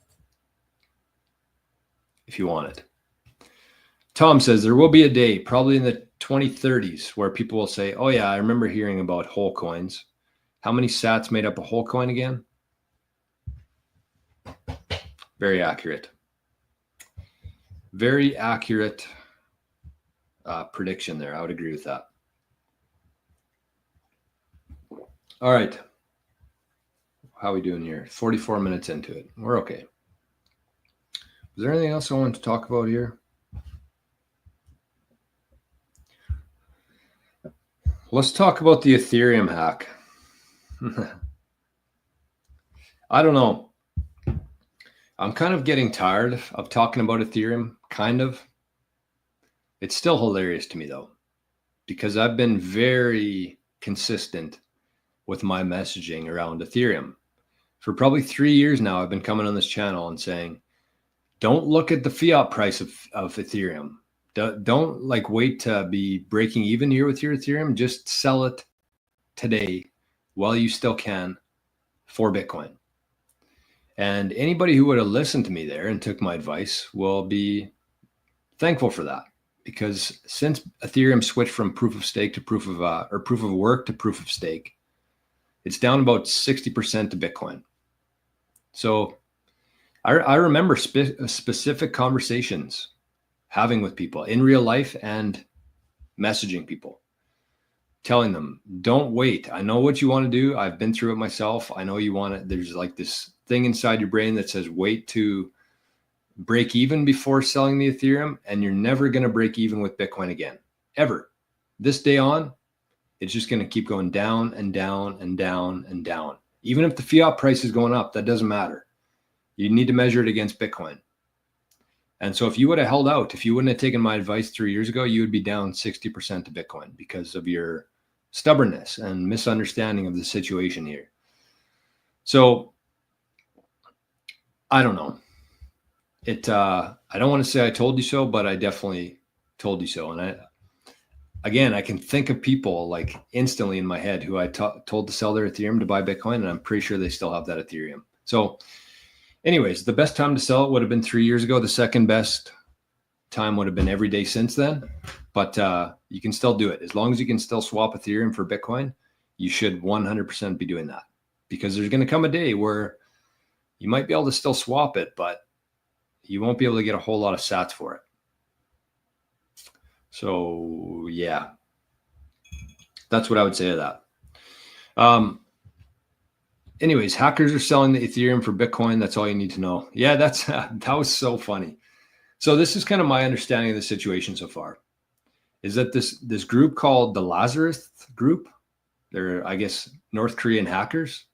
if you want it. Tom says there will be a day, probably in the 2030s, where people will say, oh yeah, I remember hearing about whole coins. How many sats made up a whole coin again? Very accurate. Very accurate prediction there. I would agree with that. All right. How are we doing here? 44 minutes into it. We're okay. Is there anything else I wanted to talk about here? Let's talk about the Ethereum hack. I don't know. I'm kind of getting tired of talking about Ethereum, kind of. It's still hilarious to me though, because I've been very consistent with my messaging around Ethereum. For probably 3 years now, I've been coming on this channel and saying, don't look at the fiat price of Ethereum. Don't like wait to be breaking even here with your Ethereum. Just sell it today while you still can for Bitcoin. And anybody who would have listened to me there and took my advice will be thankful for that, because since Ethereum switched from proof of stake to proof of work to proof of stake, it's down about 60% to Bitcoin. So I remember specific conversations having with people in real life and messaging people, telling them, don't wait. I know what you want to do. I've been through it myself. I know you want it. There's like this thing inside your brain that says, wait to break even before selling the Ethereum. And you're never going to break even with Bitcoin again, ever. This day on, it's just going to keep going down and down and down and down. Even if the fiat price is going up, that doesn't matter. You need to measure it against Bitcoin. And so if you would have held out, if you wouldn't have taken my advice 3 years ago, you would be down 60% to Bitcoin because of your stubbornness and misunderstanding of the situation here. So I don't know. I don't want to say I told you so, but I definitely told you so. And I can think of people like instantly in my head who I told to sell their Ethereum to buy Bitcoin, and I'm pretty sure they still have that Ethereum. So anyways, the best time to sell it would have been 3 years ago. The second best time would have been every day since then. But you can still do it. As long as you can still swap Ethereum for Bitcoin, you should 100% be doing that. Because there's going to come a day where you might be able to still swap it, but you won't be able to get a whole lot of sats for it. So yeah, that's what I would say to that. Anyways, hackers are selling the Ethereum for Bitcoin. That's all you need to know. Yeah, that was so funny. So this is kind of my understanding of the situation so far, is that this group called the Lazarus Group, they're, I guess, North Korean hackers.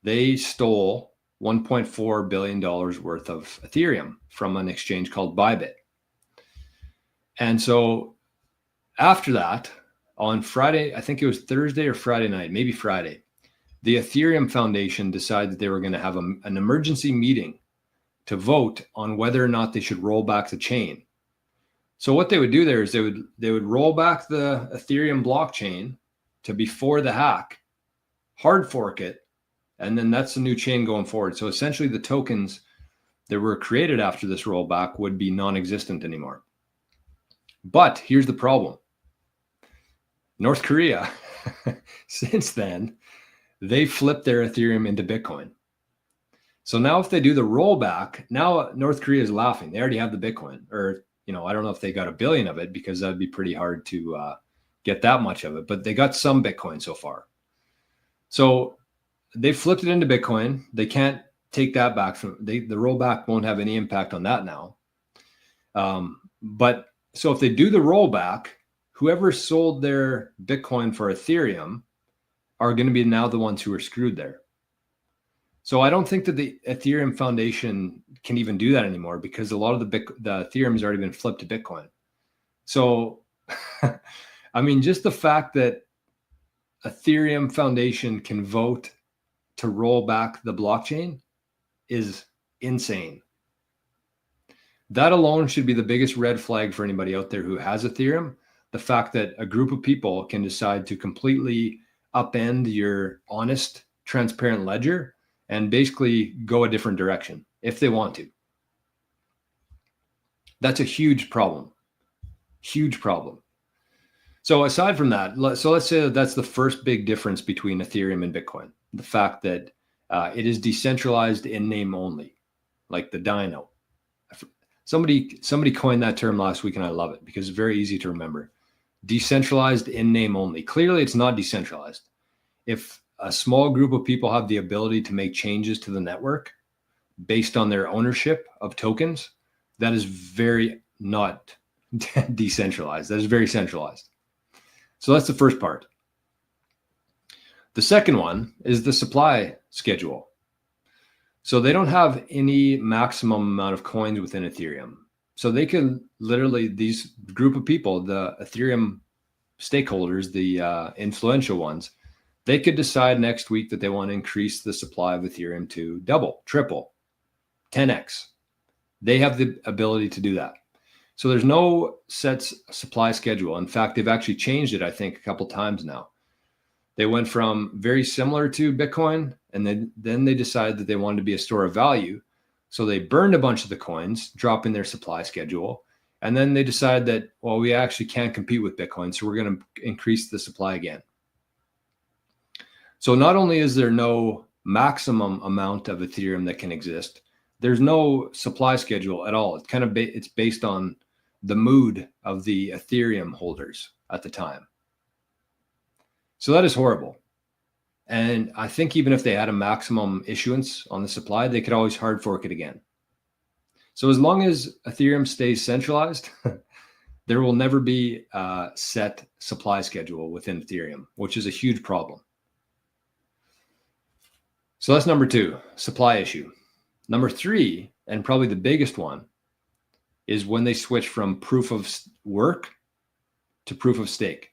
They stole $1.4 billion worth of Ethereum from an exchange called Bybit. And so after that, on Friday, I think it was Thursday or Friday night, maybe Friday, the Ethereum Foundation decided that they were going to have an emergency meeting to vote on whether or not they should roll back the chain. So what they would do there is they would roll back the Ethereum blockchain to before the hack, hard fork it, and then that's the new chain going forward. So essentially the tokens that were created after this rollback would be non-existent anymore. But here's the problem. North Korea, since then, they flipped their Ethereum into Bitcoin. So now if they do the rollback, now North Korea is laughing. They already have the Bitcoin, or, I don't know if they got 1 billion of it, because that'd be pretty hard to get that much of it, but they got some Bitcoin so far. So they flipped it into Bitcoin. They can't take that back the rollback won't have any impact on that now. But so if they do the rollback, whoever sold their Bitcoin for Ethereum are going to be now the ones who are screwed there. So I don't think that the Ethereum Foundation can even do that anymore, because a lot of the Ethereum has already been flipped to Bitcoin. So, I mean, just the fact that Ethereum Foundation can vote to roll back the blockchain is insane. That alone should be the biggest red flag for anybody out there who has Ethereum. The fact that a group of people can decide to completely upend your honest, transparent ledger and basically go a different direction if they want to. That's a huge problem. Huge problem. So aside from that, so let's say that that's the first big difference between Ethereum and Bitcoin. The fact that it is decentralized in name only, like the Dino. Somebody coined that term last week, and I love it because it's very easy to remember. Decentralized in name only. Clearly, it's not decentralized. If a small group of people have the ability to make changes to the network based on their ownership of tokens, that is very not decentralized. That is very centralized. So that's the first part. The second one is the supply schedule. So they don't have any maximum amount of coins within Ethereum. So they can literally, these group of people, the Ethereum stakeholders, the influential ones, they could decide next week that they want to increase the supply of Ethereum to double, triple, 10x. They have the ability to do that. So there's no set supply schedule. In fact, they've actually changed it, I think, a couple times now. They went from very similar to Bitcoin, and then they decided that they wanted to be a store of value. So they burned a bunch of the coins, dropping their supply schedule. And then they decided that, well, we actually can't compete with Bitcoin, so we're going to increase the supply again. So not only is there no maximum amount of Ethereum that can exist, there's no supply schedule at all. It's kind of it's based on the mood of the Ethereum holders at the time. So that is horrible. And I think even if they had a maximum issuance on the supply, they could always hard fork it again. So as long as Ethereum stays centralized, there will never be a set supply schedule within Ethereum, which is a huge problem. So that's number 2, supply issue. Number 3, and probably the biggest one, is when they switch from proof of work to proof of stake.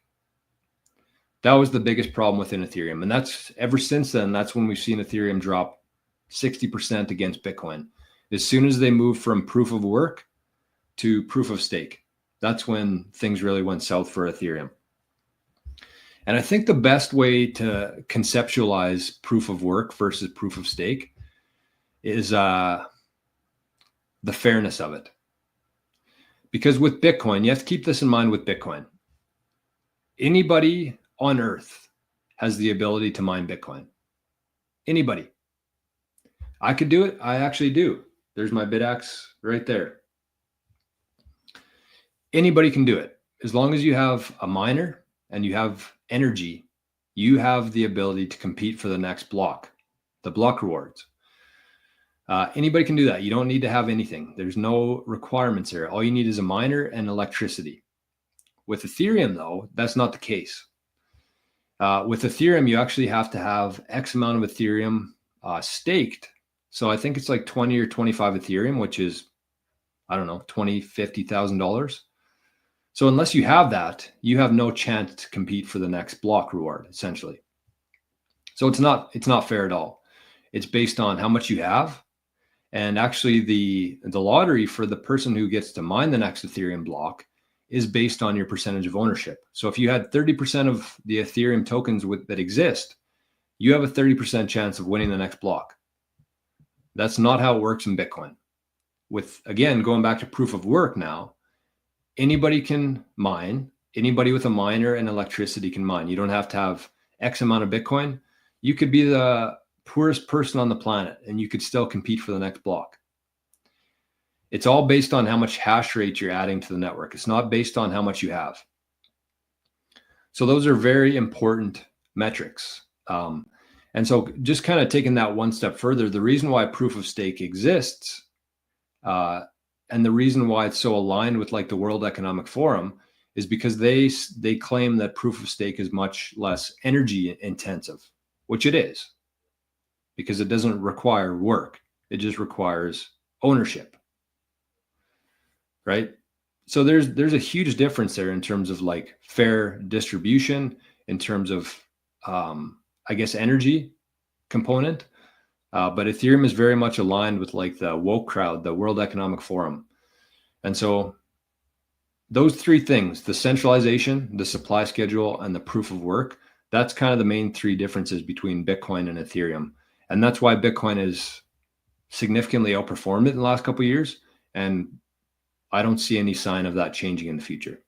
That was the biggest problem within Ethereum. And that's ever since then, that's when we've seen Ethereum drop 60% against Bitcoin. As soon as they moved from proof of work to proof of stake, that's when things really went south for Ethereum. And I think the best way to conceptualize proof of work versus proof of stake is the fairness of it. Because with Bitcoin, you have to keep this in mind with Bitcoin. Anybody on earth has the ability to mine Bitcoin. Anybody. I could do it. I actually do. There's my BitAxe right there. Anybody can do it. As long as you have a miner and you have energy, you have the ability to compete for the next block, the block rewards. Anybody can do that. You don't need to have anything. There's no requirements there. All you need is a miner and electricity. With Ethereum, though, that's not the case. With Ethereum, you actually have to have X amount of Ethereum staked. So I think it's like 20 or 25 Ethereum, which is, I don't know, $20,000, $50,000. So unless you have that, you have no chance to compete for the next block reward, essentially. So it's not fair at all. It's based on how much you have. And actually the lottery for the person who gets to mine the next Ethereum block is based on your percentage of ownership. So if you had 30% of the Ethereum tokens that exist, you have a 30% chance of winning the next block. That's not how it works in Bitcoin. With, again, going back to proof of work now, anybody can mine. Anybody with a miner and electricity can mine. You don't have to have X amount of Bitcoin. You could be the poorest person on the planet and you could still compete for the next block. It's all based on how much hash rate you're adding to the network. It's not based on how much you have. So those are very important metrics. And so just kind of taking that one step further, the reason why proof of stake exists and the reason why it's so aligned with like the World Economic Forum is because they claim that proof of stake is much less energy intensive, which it is, because it doesn't require work. It just requires ownership, right? So there's a huge difference there in terms of like fair distribution, in terms of, I guess, energy component. But Ethereum is very much aligned with like the woke crowd, the World Economic Forum. And so those 3 things, the centralization, the supply schedule, and the proof of work, that's kind of the main 3 differences between Bitcoin and Ethereum. And that's why Bitcoin has significantly outperformed it in the last couple of years. And I don't see any sign of that changing in the future.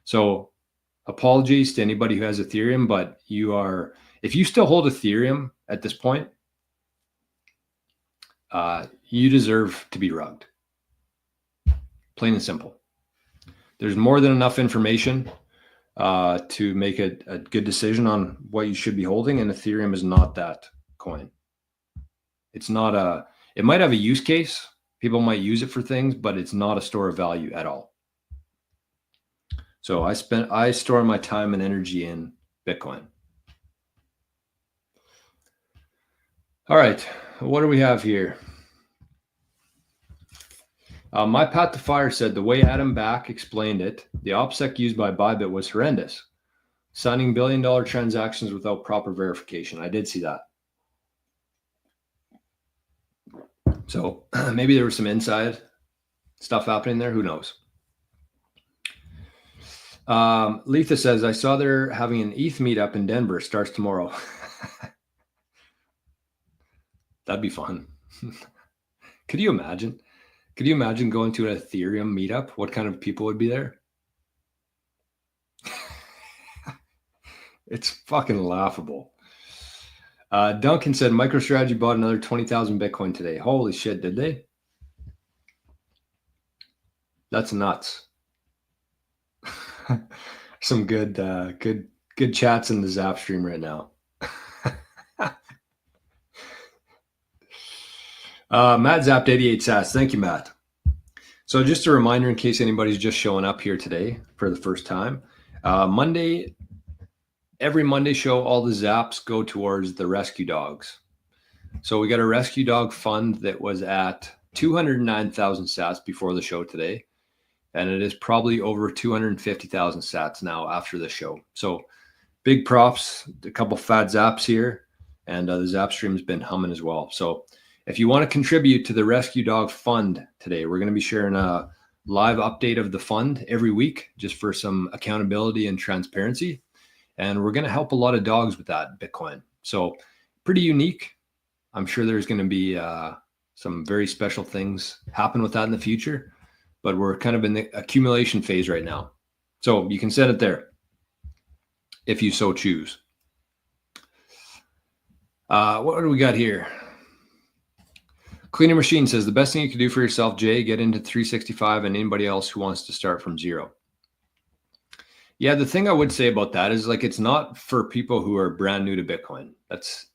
So apologies to anybody who has Ethereum, but if you still hold Ethereum at this point, you deserve to be rugged. Plain and simple. There's more than enough information to make a good decision on what you should be holding, and Ethereum is not that coin. It's not it might have a use case. People might use it for things, but it's not a store of value at all. So I store my time and energy in Bitcoin. All right, what do we have here? My Path to Fire said the way Adam Back explained it, the OPSEC used by Bybit was horrendous. Signing billion-dollar transactions without proper verification. I did see that. So maybe there was some inside stuff happening there. Who knows? Letha says, I saw they're having an ETH meetup in Denver. Starts tomorrow. That'd be fun. Could you imagine? Could you imagine going to an Ethereum meetup? What kind of people would be there? It's fucking laughable. Duncan said MicroStrategy bought another 20,000 Bitcoin today. Holy shit, did they? That's nuts. Some good chats in the Zap stream right now. Matt zapped 88 sats. Thank you, Matt. So just a reminder in case anybody's just showing up here today for the first time, every Monday show, all the zaps go towards the rescue dogs. So we got a rescue dog fund that was at 209,000 sats before the show today. And it is probably over 250,000 sats now after the show. So big props, a couple fat zaps here. And the zap stream's been humming as well. So if you want to contribute to the Rescue Dog Fund today, we're going to be sharing a live update of the fund every week just for some accountability and transparency. And we're going to help a lot of dogs with that Bitcoin. So pretty unique. I'm sure there's going to be some very special things happen with that in the future, but we're kind of in the accumulation phase right now. So you can set it there if you so choose. What do we got here? Cleaner Machine says, the best thing you can do for yourself, Jay, get into 365 and anybody else who wants to start from zero. Yeah, the thing I would say about that is like, it's not for people who are brand new to Bitcoin. It's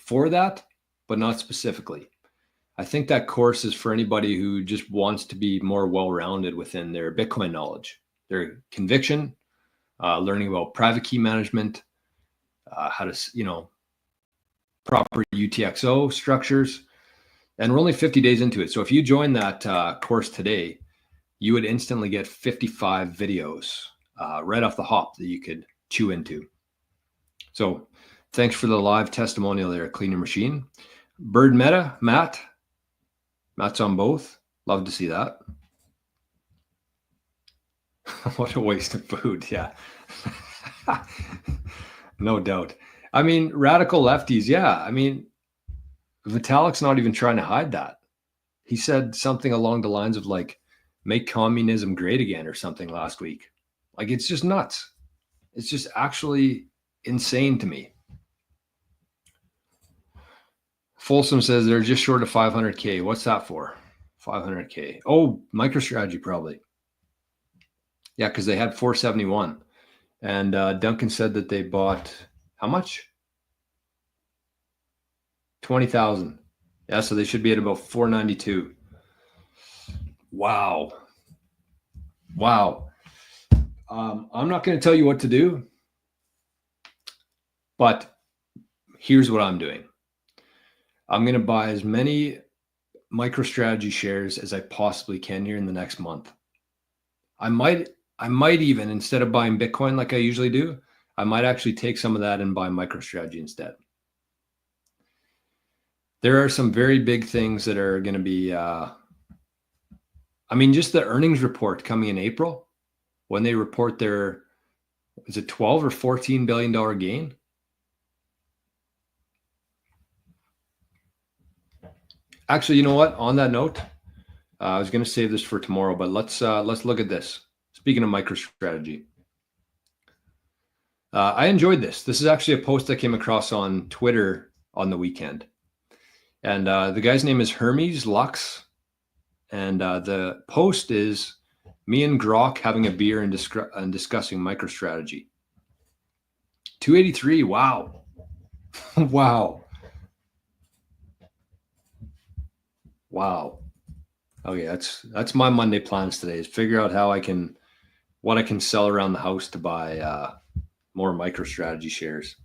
for that, but not specifically. I think that course is for anybody who just wants to be more well-rounded within their Bitcoin knowledge, their conviction, learning about private key management, how to, proper UTXO structures. And we're only 50 days into it. So if you join that course today, you would instantly get 55 videos right off the hop that you could chew into. So thanks for the live testimonial there, Cleaner Machine. Bird Meta, Matt's on both. Love to see that. What a waste of food. Yeah. No doubt. I mean, radical lefties. Yeah. I mean, Vitalik's not even trying to hide that. He said something along the lines of like, make communism great again or something last week. Like, it's just nuts. It's just actually insane to me. Folsom says they're just short of 500K. What's that for? 500K. Oh, MicroStrategy probably. Yeah, because they had 471. And Duncan said that they bought how much? 20,000. Yeah, so they should be at about 492. Wow. I'm not going to tell you what to do, but here's what I'm doing. I'm going to buy as many MicroStrategy shares as I possibly can here in the next month. I might even, instead of buying Bitcoin like I usually do, I might actually take some of that and buy MicroStrategy instead. There are some very big things that are going to be, just the earnings report coming in April, when they report their, is it $12 or $14 billion gain? Actually, you know what? On that note, I was going to save this for tomorrow, but let's look at this. Speaking of MicroStrategy, I enjoyed this. This is actually a post I came across on Twitter on the weekend. And the guy's name is Hermes Lux. And the post is me and Grok having a beer and discussing MicroStrategy. 283. Wow. Wow. Okay, that's my Monday plans today, is figure out what I can sell around the house to buy more MicroStrategy shares.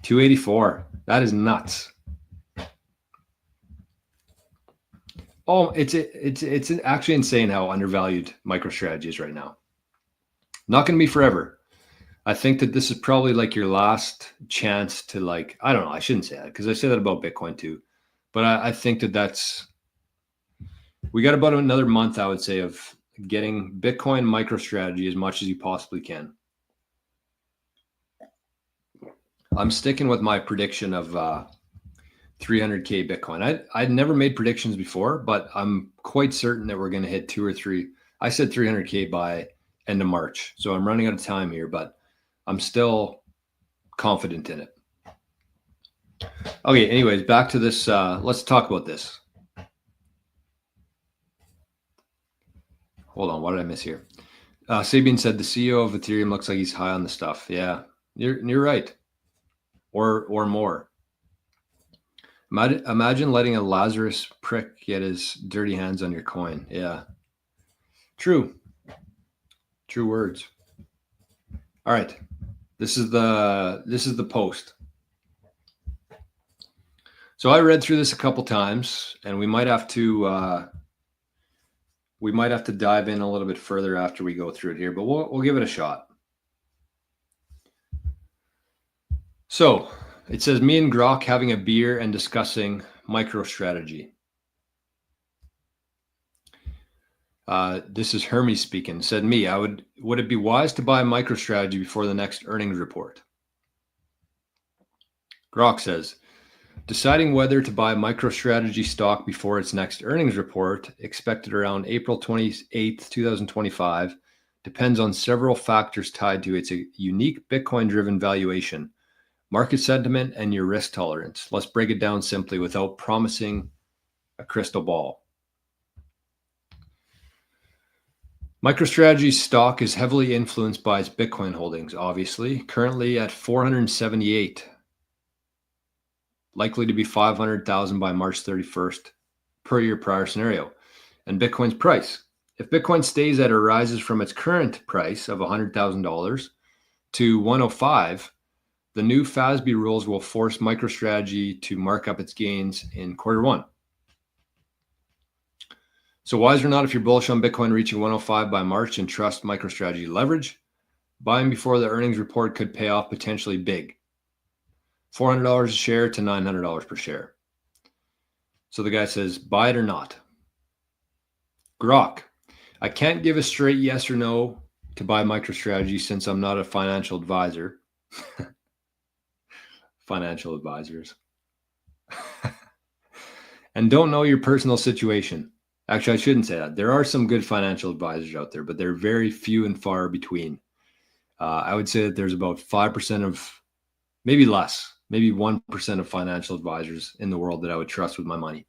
284. That is nuts. Oh, it's actually insane how undervalued MicroStrategy is right now. Not going to be forever. I think that this is probably like your last chance to, like, I don't know. I shouldn't say that because I say that about Bitcoin too. But I think that we got about another month, I would say, of getting Bitcoin MicroStrategy as much as you possibly can. I'm sticking with my prediction of 300K Bitcoin. I'd never made predictions before, but I'm quite certain that we're going to hit 2 or 3. I said 300K by end of March. So I'm running out of time here, but I'm still confident in it. Okay, anyways, back to this. Let's talk about this. Hold on, what did I miss here? Sabian said the CEO of Ethereum looks like he's high on the stuff. Yeah, you're right. Or more. Imagine letting a Lazarus prick get his dirty hands on your coin. Yeah. True words. All right. This is the post. So I read through this a couple times, and we might have to dive in a little bit further after we go through it here, but we'll give it a shot. So it says, me and Grok having a beer and discussing MicroStrategy. This is Hermes speaking. Said, me, would it be wise to buy MicroStrategy before the next earnings report? Grok says, deciding whether to buy MicroStrategy stock before its next earnings report, expected around April 28th, 2025, depends on several factors tied to its unique Bitcoin-driven valuation, market sentiment, and your risk tolerance. Let's break it down simply without promising a crystal ball. MicroStrategy stock is heavily influenced by its Bitcoin holdings, obviously, currently at 478, likely to be 500,000 by March 31st per your prior scenario, and Bitcoin's price. If Bitcoin stays at or rises from its current price of $100,000 to 105, the new FASB rules will force MicroStrategy to mark up its gains in Q1. So wise or not, if you're bullish on Bitcoin reaching 105 by March and trust MicroStrategy leverage, buying before the earnings report could pay off potentially big. $400 a share to $900 per share. So the guy says, buy it or not. Grok, I can't give a straight yes or no to buy MicroStrategy since I'm not a financial advisor. Financial advisors. And don't know your personal situation. Actually, I shouldn't say that. There are some good financial advisors out there, but they're very few and far between. I would say that there's about 5% of, maybe less, maybe 1% of financial advisors in the world that I would trust with my money.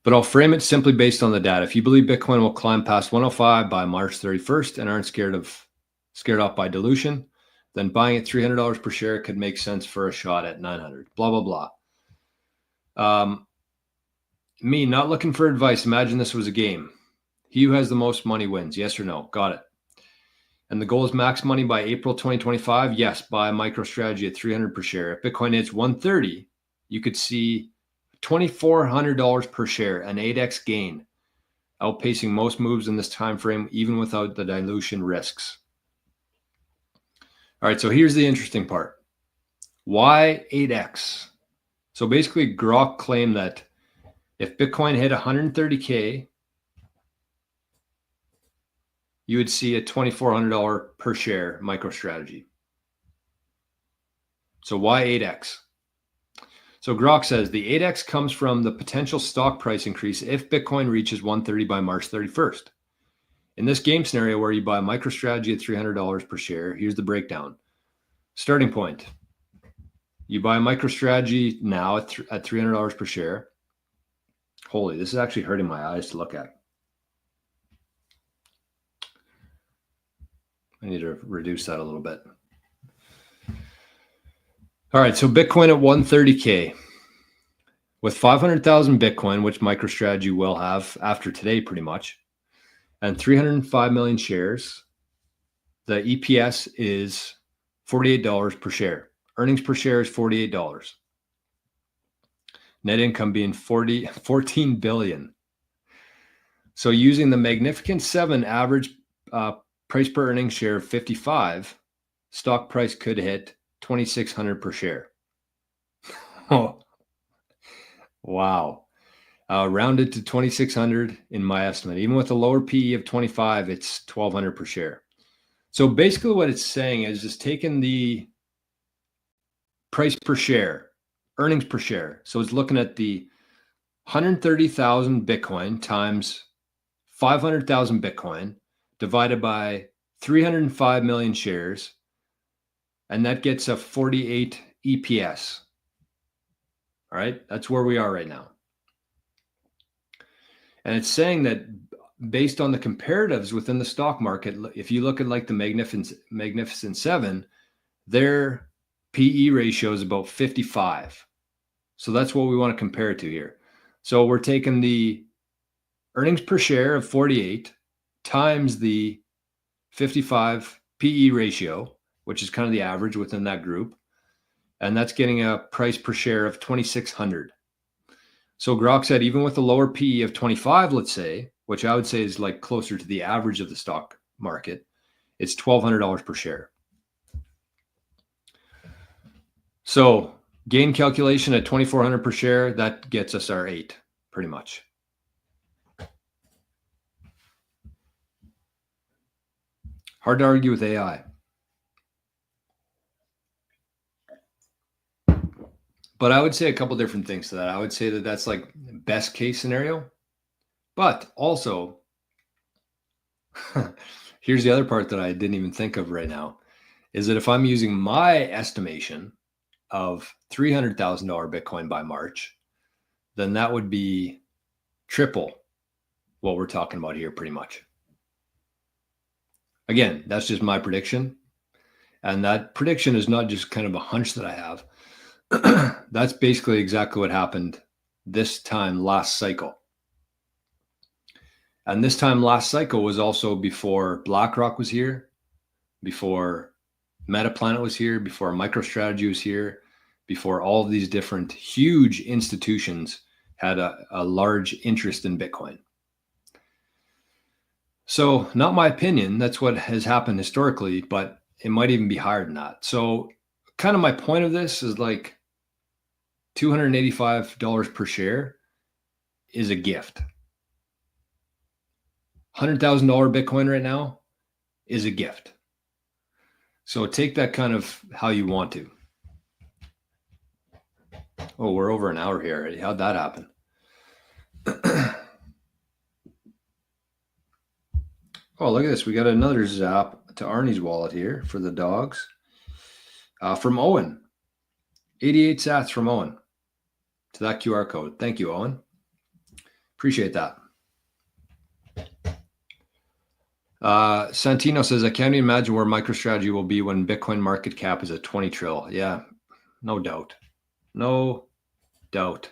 But I'll frame it simply based on the data. If you believe Bitcoin will climb past 105 by March 31st and aren't scared off by dilution, then buying at $300 per share could make sense for a shot at 900. Blah, blah, blah. Me, not looking for advice. Imagine this was a game. He who has the most money wins. Yes or no? Got it. And the goal is max money by April 2025. Yes, buy MicroStrategy at 300 per share. If Bitcoin hits 130, you could see $2,400 per share, an 8x gain, outpacing most moves in this time frame, even without the dilution risks. All right, so here's the interesting part. Why 8x? So basically, Grok claimed that if Bitcoin hit 130K, you would see a $2,400 per share MicroStrategy. So why 8x? So Grok says the 8x comes from the potential stock price increase if Bitcoin reaches 130 by March 31st. In this game scenario where you buy MicroStrategy at $300 per share, here's the breakdown. Starting point. You buy MicroStrategy now at $300 per share. Holy, this is actually hurting my eyes to look at. I need to reduce that a little bit. All right, so Bitcoin at 130K. With 500,000 Bitcoin, which MicroStrategy will have after today pretty much, and 305 million shares, the EPS is $48 per share. Earnings per share is $48. Net income being 14 billion. So using the Magnificent 7 average price per earnings share of 55, stock price could hit 2,600 per share. Oh, wow. Rounded to 2,600 in my estimate. Even with a lower PE of 25, it's 1,200 per share. So basically what it's saying is just taking the price per share, earnings per share. So it's looking at the 130,000 Bitcoin times 500,000 Bitcoin divided by 305 million shares. And that gets a 48 EPS. All right. That's where we are right now. And it's saying that based on the comparatives within the stock market, if you look at like the Magnificent 7, their PE ratio is about 55. So that's what we want to compare it to here. So we're taking the earnings per share of 48 times the 55 PE ratio, which is kind of the average within that group. And that's getting a price per share of 2,600. So Grok said, even with a lower PE of 25, let's say, which I would say is like closer to the average of the stock market, it's $1,200 per share. So gain calculation at 2,400 per share, that gets us our 8, pretty much. Hard to argue with AI. But I would say a couple different things to that. I would say that that's like best case scenario. But also, here's the other part that I didn't even think of right now, is that if I'm using my estimation of $300,000 Bitcoin by March, then that would be triple what we're talking about here pretty much. Again, that's just my prediction. And that prediction is not just kind of a hunch that I have. That's basically exactly what happened this time last cycle. And this time last cycle was also before BlackRock was here, before MetaPlanet was here, before MicroStrategy was here, before all of these different huge institutions had a large interest in Bitcoin. So not my opinion, that's what has happened historically, but it might even be higher than that. So kind of my point of this is like $285 per share is a gift. $100,000 Bitcoin right now is a gift. So take that kind of how you want to. Oh, we're over an hour here already. How'd that happen? Oh, look at this. We got another zap to Arnie's wallet here for the dogs. From Owen. 88 sats from Owen to that QR code. Thank you, Owen. Appreciate that. Santino says, I can't even imagine where MicroStrategy will be when Bitcoin market cap is at 20 trill. Yeah, no doubt. No doubt.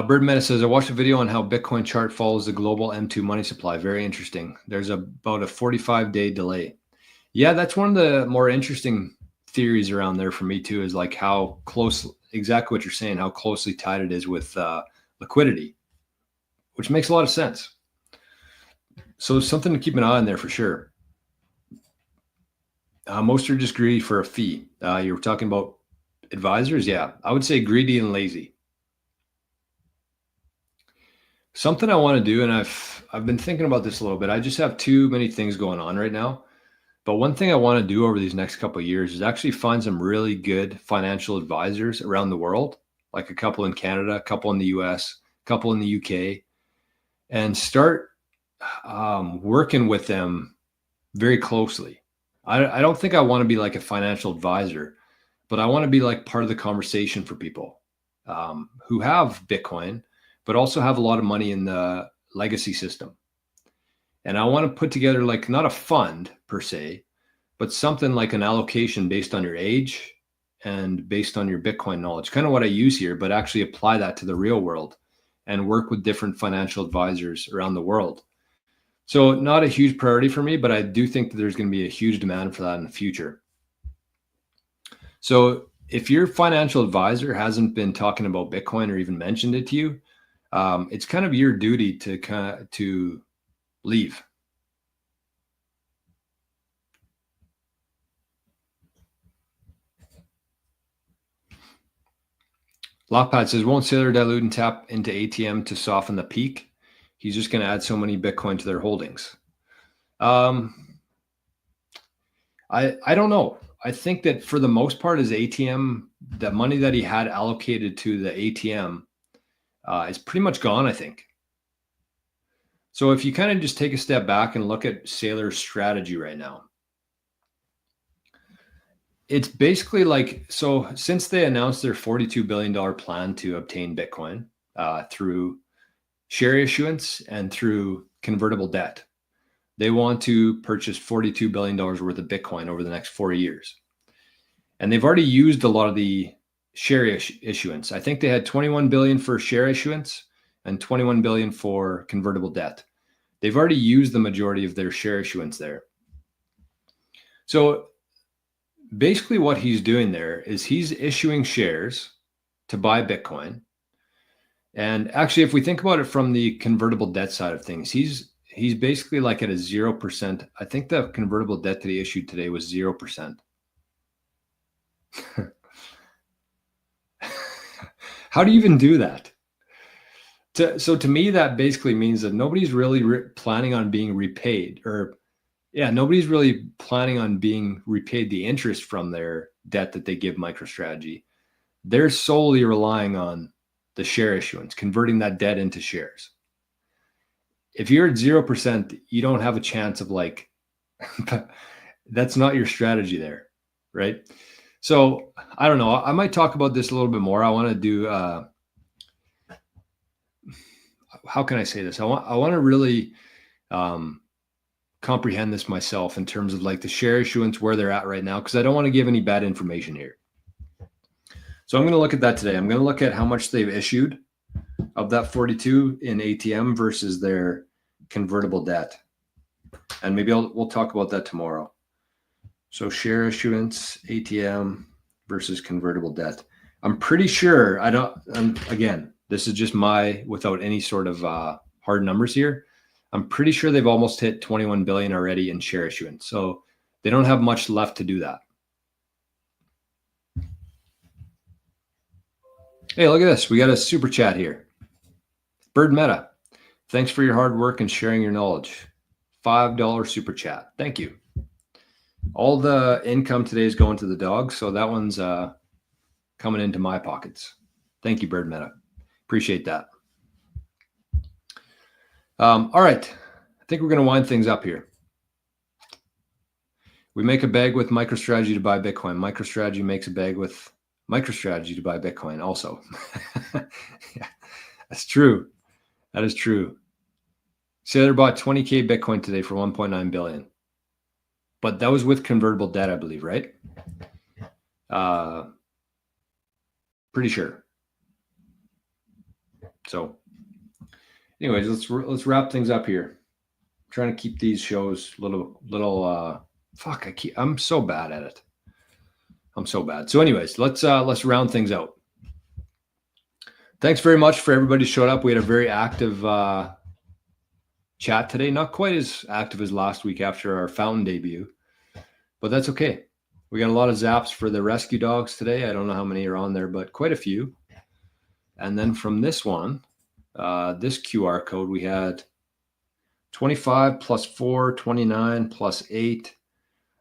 Bird Meta says, I watched a video on how Bitcoin chart follows the global M2 money supply. Very interesting. There's about a 45-day delay. Yeah, that's one of the more interesting theories around there for me too, is like how close, exactly what you're saying, how closely tied it is with liquidity, which makes a lot of sense. So something to keep an eye on there for sure. Most are just greedy for a fee. You were talking about advisors. Yeah, I would say greedy and lazy. Something I want to do, and I've been thinking about this a little bit. I just have too many things going on right now. But one thing I want to do over these next couple of years is actually find some really good financial advisors around the world, like a couple in Canada, a couple in the US, a couple in the UK, and start working with them very closely. I don't think I want to be like a financial advisor, but I want to be like part of the conversation for people who have Bitcoin, but also have a lot of money in the legacy system. And I want to put together like not a fund per se, but something like an allocation based on your age and based on your Bitcoin knowledge, kind of what I use here, but actually apply that to the real world and work with different financial advisors around the world. So not a huge priority for me, but I do think that there's going to be a huge demand for that in the future. So if your financial advisor hasn't been talking about Bitcoin or even mentioned it to you, it's kind of your duty to leave. Lockpad says, won't Sailor dilute and tap into ATM to soften the peak? He's just going to add so many Bitcoin to their holdings. I don't know. I think that for the most part, his ATM, the money that he had allocated to the ATM is pretty much gone, I think. So if you kind of just take a step back and look at Sailor's strategy right now, it's basically like, so since they announced their $42 billion plan to obtain Bitcoin through share issuance and through convertible debt, they want to purchase $42 billion worth of Bitcoin over the next 4 years. And they've already used a lot of the share issuance. I think they had 21 billion for share issuance and 21 billion for convertible debt. They've already used the majority of their share issuance there. So basically what he's doing there is he's issuing shares to buy Bitcoin. And actually, if we think about it from the convertible debt side of things, he's basically like at a 0%. I think the convertible debt that he issued today was 0%. How do you even do that? So to me, that basically means that nobody's really planning on being repaid, nobody's really planning on being repaid the interest from their debt that they give MicroStrategy. They're solely relying on the share issuance, converting that debt into shares. If you're at 0%, you don't have a chance of that's not your strategy there, right? So I don't know. I might talk about this a little bit more. I want to do, how can I say this? I want to really comprehend this myself in terms of the share issuance, where they're at right now, because I don't want to give any bad information here. So I'm going to look at that today. I'm going to look at how much they've issued of that 42 in ATM versus their convertible debt. And maybe we'll talk about that tomorrow. So share issuance, ATM versus convertible debt. I'm pretty sure again, this is just without any sort of hard numbers here. I'm pretty sure they've almost hit 21 billion already in share issuance. So they don't have much left to do that. Hey, look at this. We got a super chat here. Bird Meta, thanks for your hard work and sharing your knowledge. $5 super chat. Thank you. All the income today is going to the dog, so that one's coming into my pockets. Thank you, Bird Meta. Appreciate that. All right. I think we're going to wind things up here. We make a bag with MicroStrategy to buy Bitcoin. MicroStrategy makes a bag with MicroStrategy to buy Bitcoin also. Yeah, that's true. That is true. Sailor bought 20K Bitcoin today for 1.9 billion. But that was with convertible debt, I believe, right? Pretty sure. So anyways, let's wrap things up here. I'm trying to keep these shows I'm so bad at it. I'm so bad. So anyways, let's round things out. Thanks very much for everybody who showed up. We had a very active chat today. Not quite as active as last week after our fountain debut, but that's okay. We got a lot of zaps for the rescue dogs today. I don't know how many are on there, but quite a few. And then from this one, this QR code, we had 25 plus 4, 29 plus 8,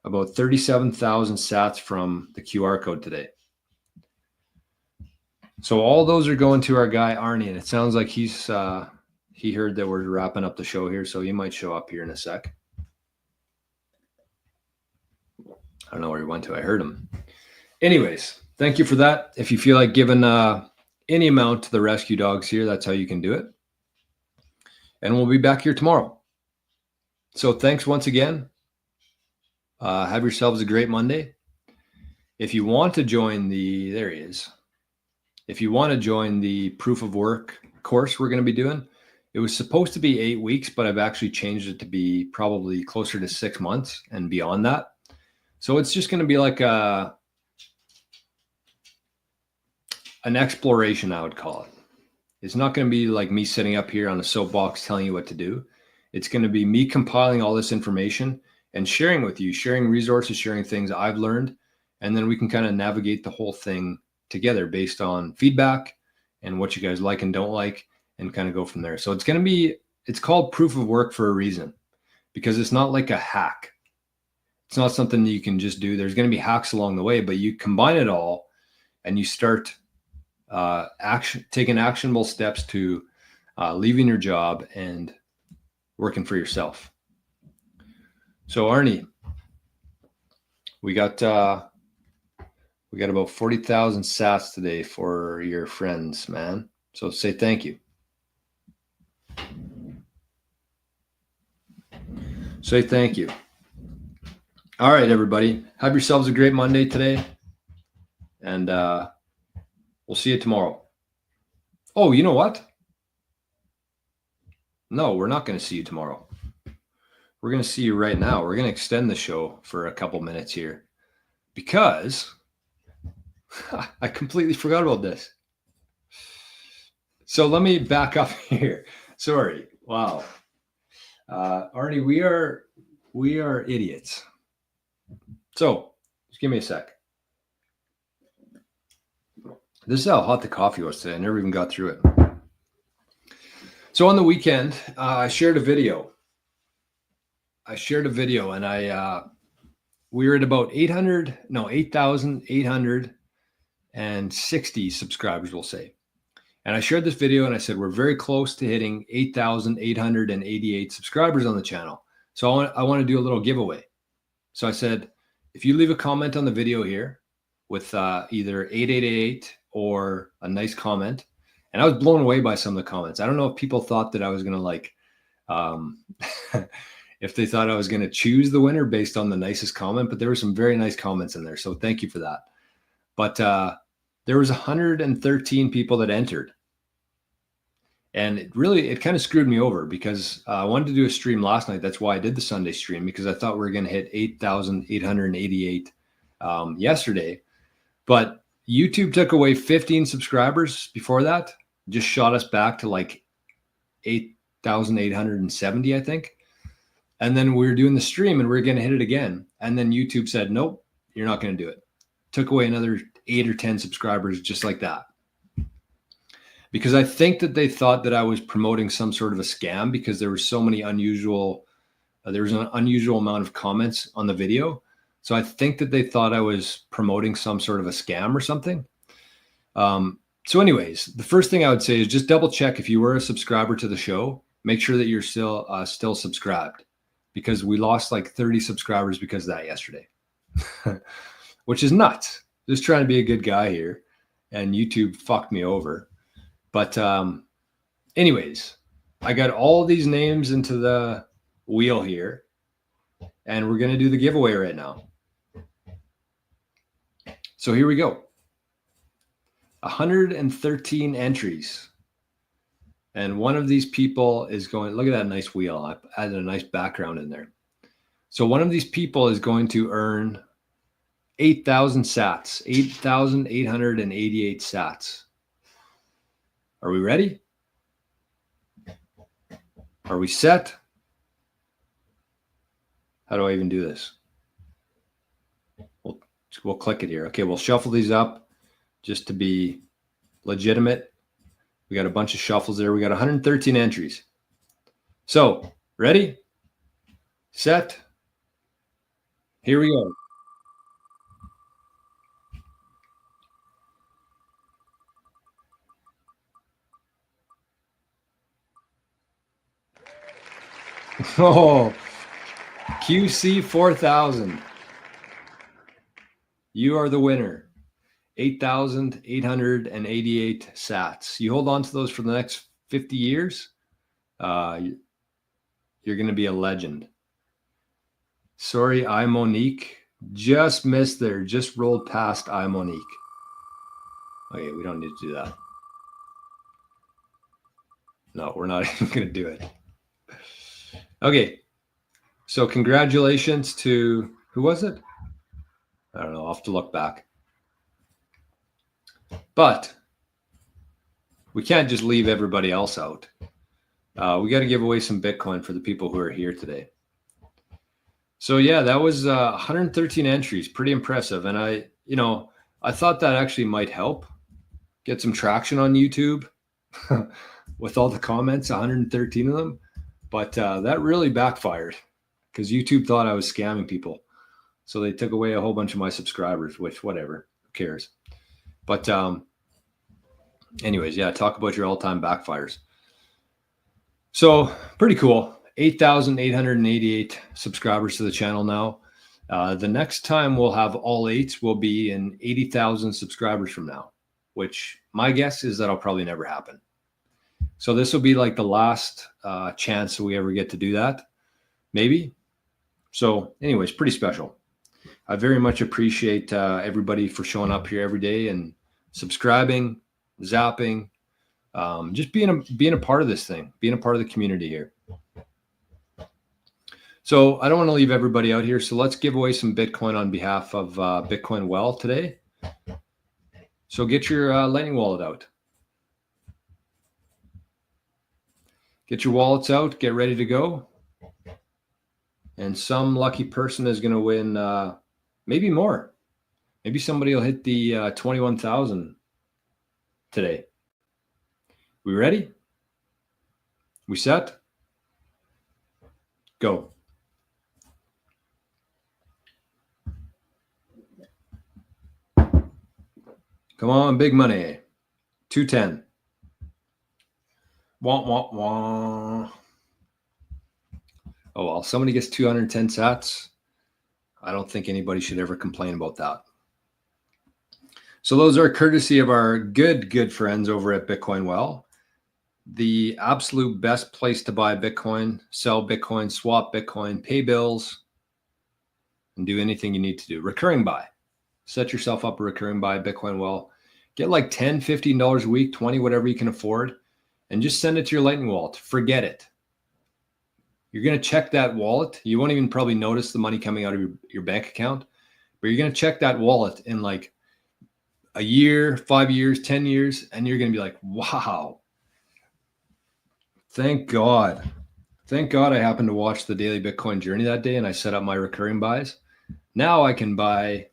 about 37,000 sats from the QR code today. So all those are going to our guy, Arnie, and it sounds like he heard that we're wrapping up the show here, so he might show up here in a sec. I don't know where he went to. I heard him. Anyways, thank you for that. If you feel like giving any amount to the rescue dogs here, that's how you can do it. And we'll be back here tomorrow. So thanks once again. Have yourselves a great Monday. If you want to join there he is. If you want to join the proof of work course we're going to be doing, It was supposed to be 8 weeks, but I've actually changed it to be probably closer to 6 months and beyond that. So it's just going to be like an exploration, I would call it. It's not going to be like me sitting up here on a soapbox telling you what to do. It's going to be me compiling all this information and sharing with you, sharing resources, sharing things I've learned. And then we can kind of navigate the whole thing together based on feedback and what you guys like and don't like, and kind of go from there. So it's going to be, it's called proof of work for a reason, because it's not like a hack. It's not something that you can just do. There's going to be hacks along the way, but you combine it all and you start taking actionable steps to leaving your job and working for yourself. So Arnie, we got about 40,000 sats today for your friends, man. So say thank you. Say thank you. All right, everybody. Have yourselves a great Monday today. And we'll see you tomorrow. Oh, you know what? No, we're not going to see you tomorrow. We're going to see you right now. We're going to extend the show for a couple minutes here because I completely forgot about this. So let me back up here. Sorry. Wow. Arnie, we are idiots. So just give me a sec. This is how hot the coffee was today. I never even got through it. So on the weekend, I shared a video. And we were at about 8,860 subscribers, we'll say. And I shared this video and I said, we're very close to hitting 8,888 subscribers on the channel. So I want to do a little giveaway. So I said, if you leave a comment on the video here with either 888 or a nice comment, and I was blown away by some of the comments. I don't know if people thought that I was going to if they thought I was going to choose the winner based on the nicest comment, but there were some very nice comments in there. So thank you for that. But there was 113 people that entered. And it kind of screwed me over because I wanted to do a stream last night. That's why I did the Sunday stream, because I thought we were going to hit 8,888 yesterday. But YouTube took away 15 subscribers before that, just shot us back to like 8,870, I think. And then we were doing the stream and we were going to hit it again. And then YouTube said, nope, you're not going to do it. Took away another 8 or 10 subscribers just like that. Because I think that they thought that I was promoting some sort of a scam because there were so many there was an unusual amount of comments on the video. So I think that they thought I was promoting some sort of a scam or something. So anyways, the first thing I would say is just double check if you were a subscriber to the show, make sure that you're still subscribed, because we lost like 30 subscribers because of that yesterday, which is nuts. Just trying to be a good guy here, and YouTube fucked me over. But anyways, I got all these names into the wheel here, and we're going to do the giveaway right now. So here we go. 113 entries. And one of these people is going, look at that nice wheel. I added a nice background in there. So one of these people is going to earn 8,000 sats, 8,888 sats. Are we ready? Are we set? How do I even do this? We'll click it here. Okay, we'll shuffle these up just to be legitimate. We got a bunch of shuffles there. We got 113 entries. So, ready? Set. Here we go. Oh, QC 4000. You are the winner. 8,888 sats. You hold on to those for the next 50 years. You're going to be a legend. Sorry, I Monique. Just missed there. Just rolled past I Monique. Okay, we don't need to do that. No, we're not even going to do it. Okay. So congratulations to, who was it? I don't know. I'll have to look back. But we can't just leave everybody else out. We got to give away some Bitcoin for the people who are here today. So yeah, that was 113 entries. Pretty impressive. And I thought that actually might help get some traction on YouTube with all the comments, 113 of them. But that really backfired because YouTube thought I was scamming people. So they took away a whole bunch of my subscribers, which whatever, who cares? But anyways, yeah, talk about your all-time backfires. So pretty cool. 8,888 subscribers to the channel now. The next time we'll have all 8 will be in 80,000 subscribers from now, which my guess is that'll probably never happen. So this will be like the last chance we ever get to do that, maybe. So anyways, pretty special. I very much appreciate everybody for showing up here every day and subscribing, zapping, just being a part of this thing, being a part of the community here. So I don't want to leave everybody out here. So let's give away some Bitcoin on behalf of Bitcoin Well today. So get your Lightning wallet out. Get your wallets out. Get ready to go. And some lucky person is going to win maybe more. Maybe somebody will hit the 21,000 today. We ready? We set? Go. Come on, big money. 210. Wah, wah, wah. Oh, well, somebody gets 210 sats. I don't think anybody should ever complain about that. So those are courtesy of our good friends over at Bitcoin Well. The absolute best place to buy Bitcoin, sell Bitcoin, swap Bitcoin, pay bills, and do anything you need to do. Recurring buy. Set yourself up a recurring buy at Bitcoin Well. Get like $10, $15 a week, 20, whatever you can afford, and just send it to your Lightning wallet. Forget it. You're going to check that wallet. You won't even probably notice the money coming out of your bank account, but you're going to check that wallet in like a year, 5 years, 10 years, and you're going to be like, wow. Thank God. Thank God I happened to watch the Daily Bitcoin Journey that day and I set up my recurring buys. Now I can buy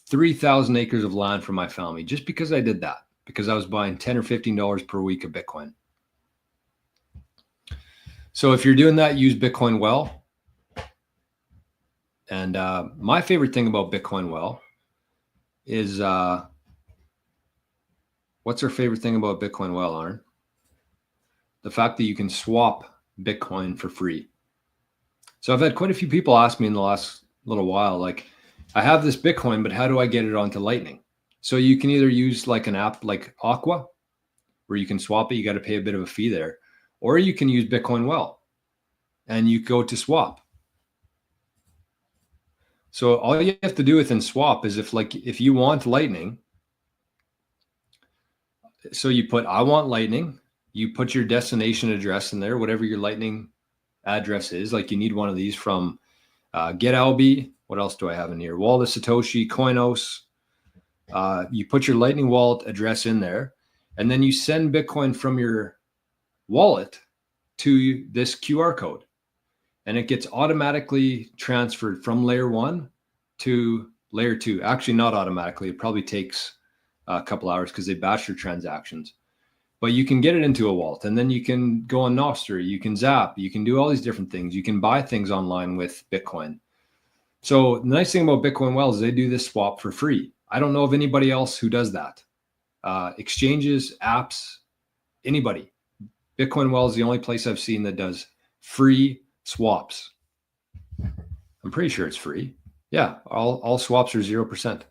3,000 acres of land for my family just because I did that, because I was buying $10 or $15 per week of Bitcoin. So if you're doing that, use Bitcoin Well. And my favorite thing about Bitcoin Well is, what's our favorite thing about Bitcoin Well, Arnie? The fact that you can swap Bitcoin for free. So I've had quite a few people ask me in the last little while, like, I have this Bitcoin, but how do I get it onto Lightning? So you can either use like an app like Aqua, where you can swap it. You got to pay a bit of a fee there. Or you can use Bitcoin Well and you go to swap. So all you have to do within swap is if you want Lightning, so you put, I want Lightning, you put your destination address in there, whatever your Lightning address is. Like you need one of these from GetAlby. What else do I have in here? Wallet Satoshi, Coinos. You put your Lightning wallet address in there, and then you send Bitcoin from your wallet to this QR code. And it gets automatically transferred from layer 1 to layer 2. Actually, not automatically. It probably takes a couple hours because they batch your transactions. But you can get it into a wallet, and then you can go on Nostr, you can Zap, you can do all these different things. You can buy things online with Bitcoin. So the nice thing about Bitcoin Well is they do this swap for free. I don't know of anybody else who does that. Exchanges, apps, anybody. Bitcoin Well is the only place I've seen that does free swaps. I'm pretty sure it's free. Yeah, all swaps are 0%.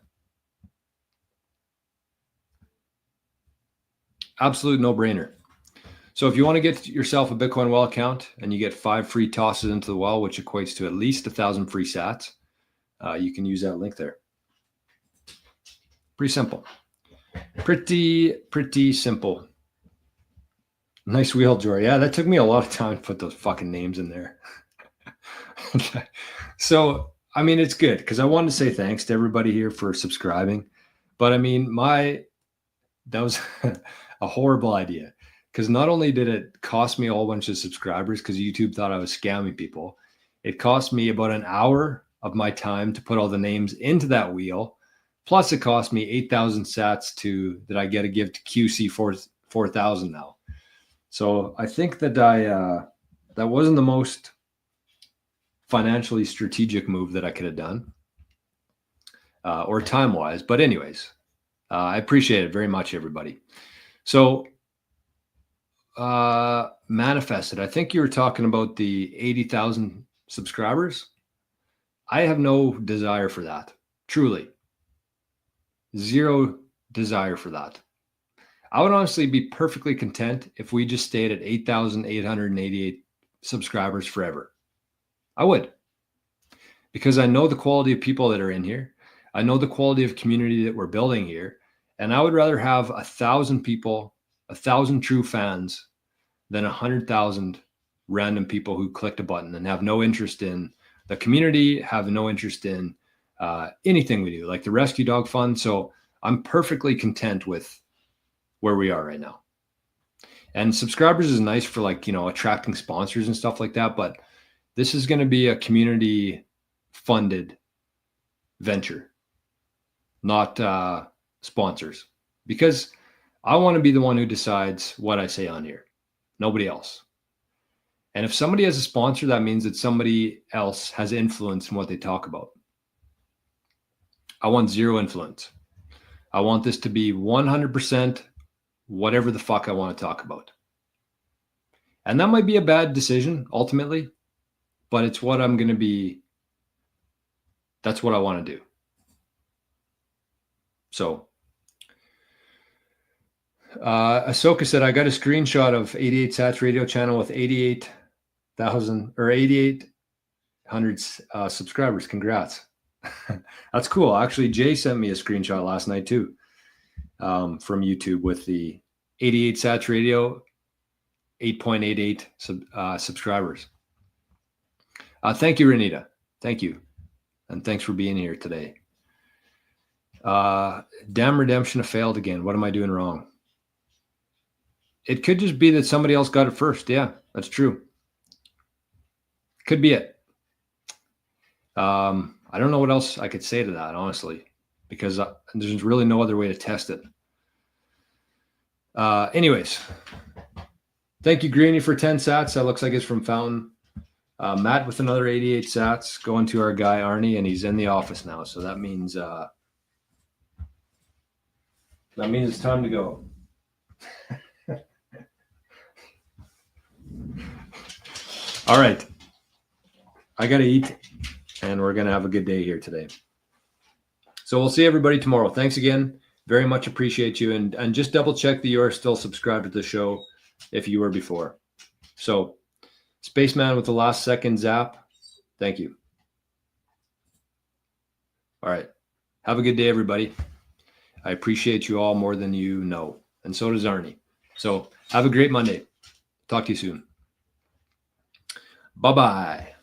Absolute no-brainer. So if you want to get yourself a Bitcoin Well account and you get 5 free tosses into the well, which equates to at least 1,000 free sats, you can use that link there. Pretty simple. Pretty simple. Nice wheel, Jory. Yeah, that took me a lot of time to put those fucking names in there. So, I mean, it's good because I wanted to say thanks to everybody here for subscribing. But I mean, that was a horrible idea because not only did it cost me a whole bunch of subscribers because YouTube thought I was scamming people, it cost me about an hour of my time to put all the names into that wheel. Plus, it cost me 8,000 sats that I get to give to QC 4,000 now. So I think that that wasn't the most financially strategic move that I could have done, or time-wise. But anyways, I appreciate it very much, everybody. So manifested. I think you were talking about the 80,000 subscribers. I have no desire for that. Truly. Zero desire for that. I would honestly be perfectly content if we just stayed at 8,888 subscribers forever. I would. Because I know the quality of people that are in here. I know the quality of community that we're building here. And I would rather have 1,000 people, 1,000 true fans, than 100,000 random people who clicked a button and have no interest in the community, have no interest in anything we do, like the Rescue Dog Fund. So I'm perfectly content with where we are right now. And subscribers is nice for, like, you know, attracting sponsors and stuff like that. But this is going to be a community funded venture, not sponsors, because I want to be the one who decides what I say on here. Nobody else. And if somebody has a sponsor, that means that somebody else has influence in what they talk about. I want zero influence. I want this to be 100% whatever the fuck I want to talk about. And that might be a bad decision ultimately, but it's what I'm going to be. That's what I want to do. So Ahsoka said, I got a screenshot of 88 Sats radio channel with 88,000 or 8,800 subscribers. Congrats. That's cool. Actually, Jay sent me a screenshot last night too, from YouTube with the 88 Sats radio, 8.88 subscribers. Thank you, Renita. Thank you. And thanks for being here today. Damn redemption failed again. What am I doing wrong? It could just be that somebody else got it first. Yeah, that's true. Could be it. I don't know what else I could say to that, honestly, because there's really no other way to test it. Anyways, thank you, Greeny, for 10 sats. That looks like it's from Fountain. Matt with another 88 sats, going to our guy Arnie, and he's in the office now. So that means it's time to go. All right. I got to eat, and we're going to have a good day here today. So we'll see everybody tomorrow. Thanks again. Very much appreciate you. And just double check that you are still subscribed to the show if you were before. So Spaceman with the last second zap. Thank you. All right. Have a good day, everybody. I appreciate you all more than you know. And so does Arnie. So have a great Monday. Talk to you soon. Bye-bye.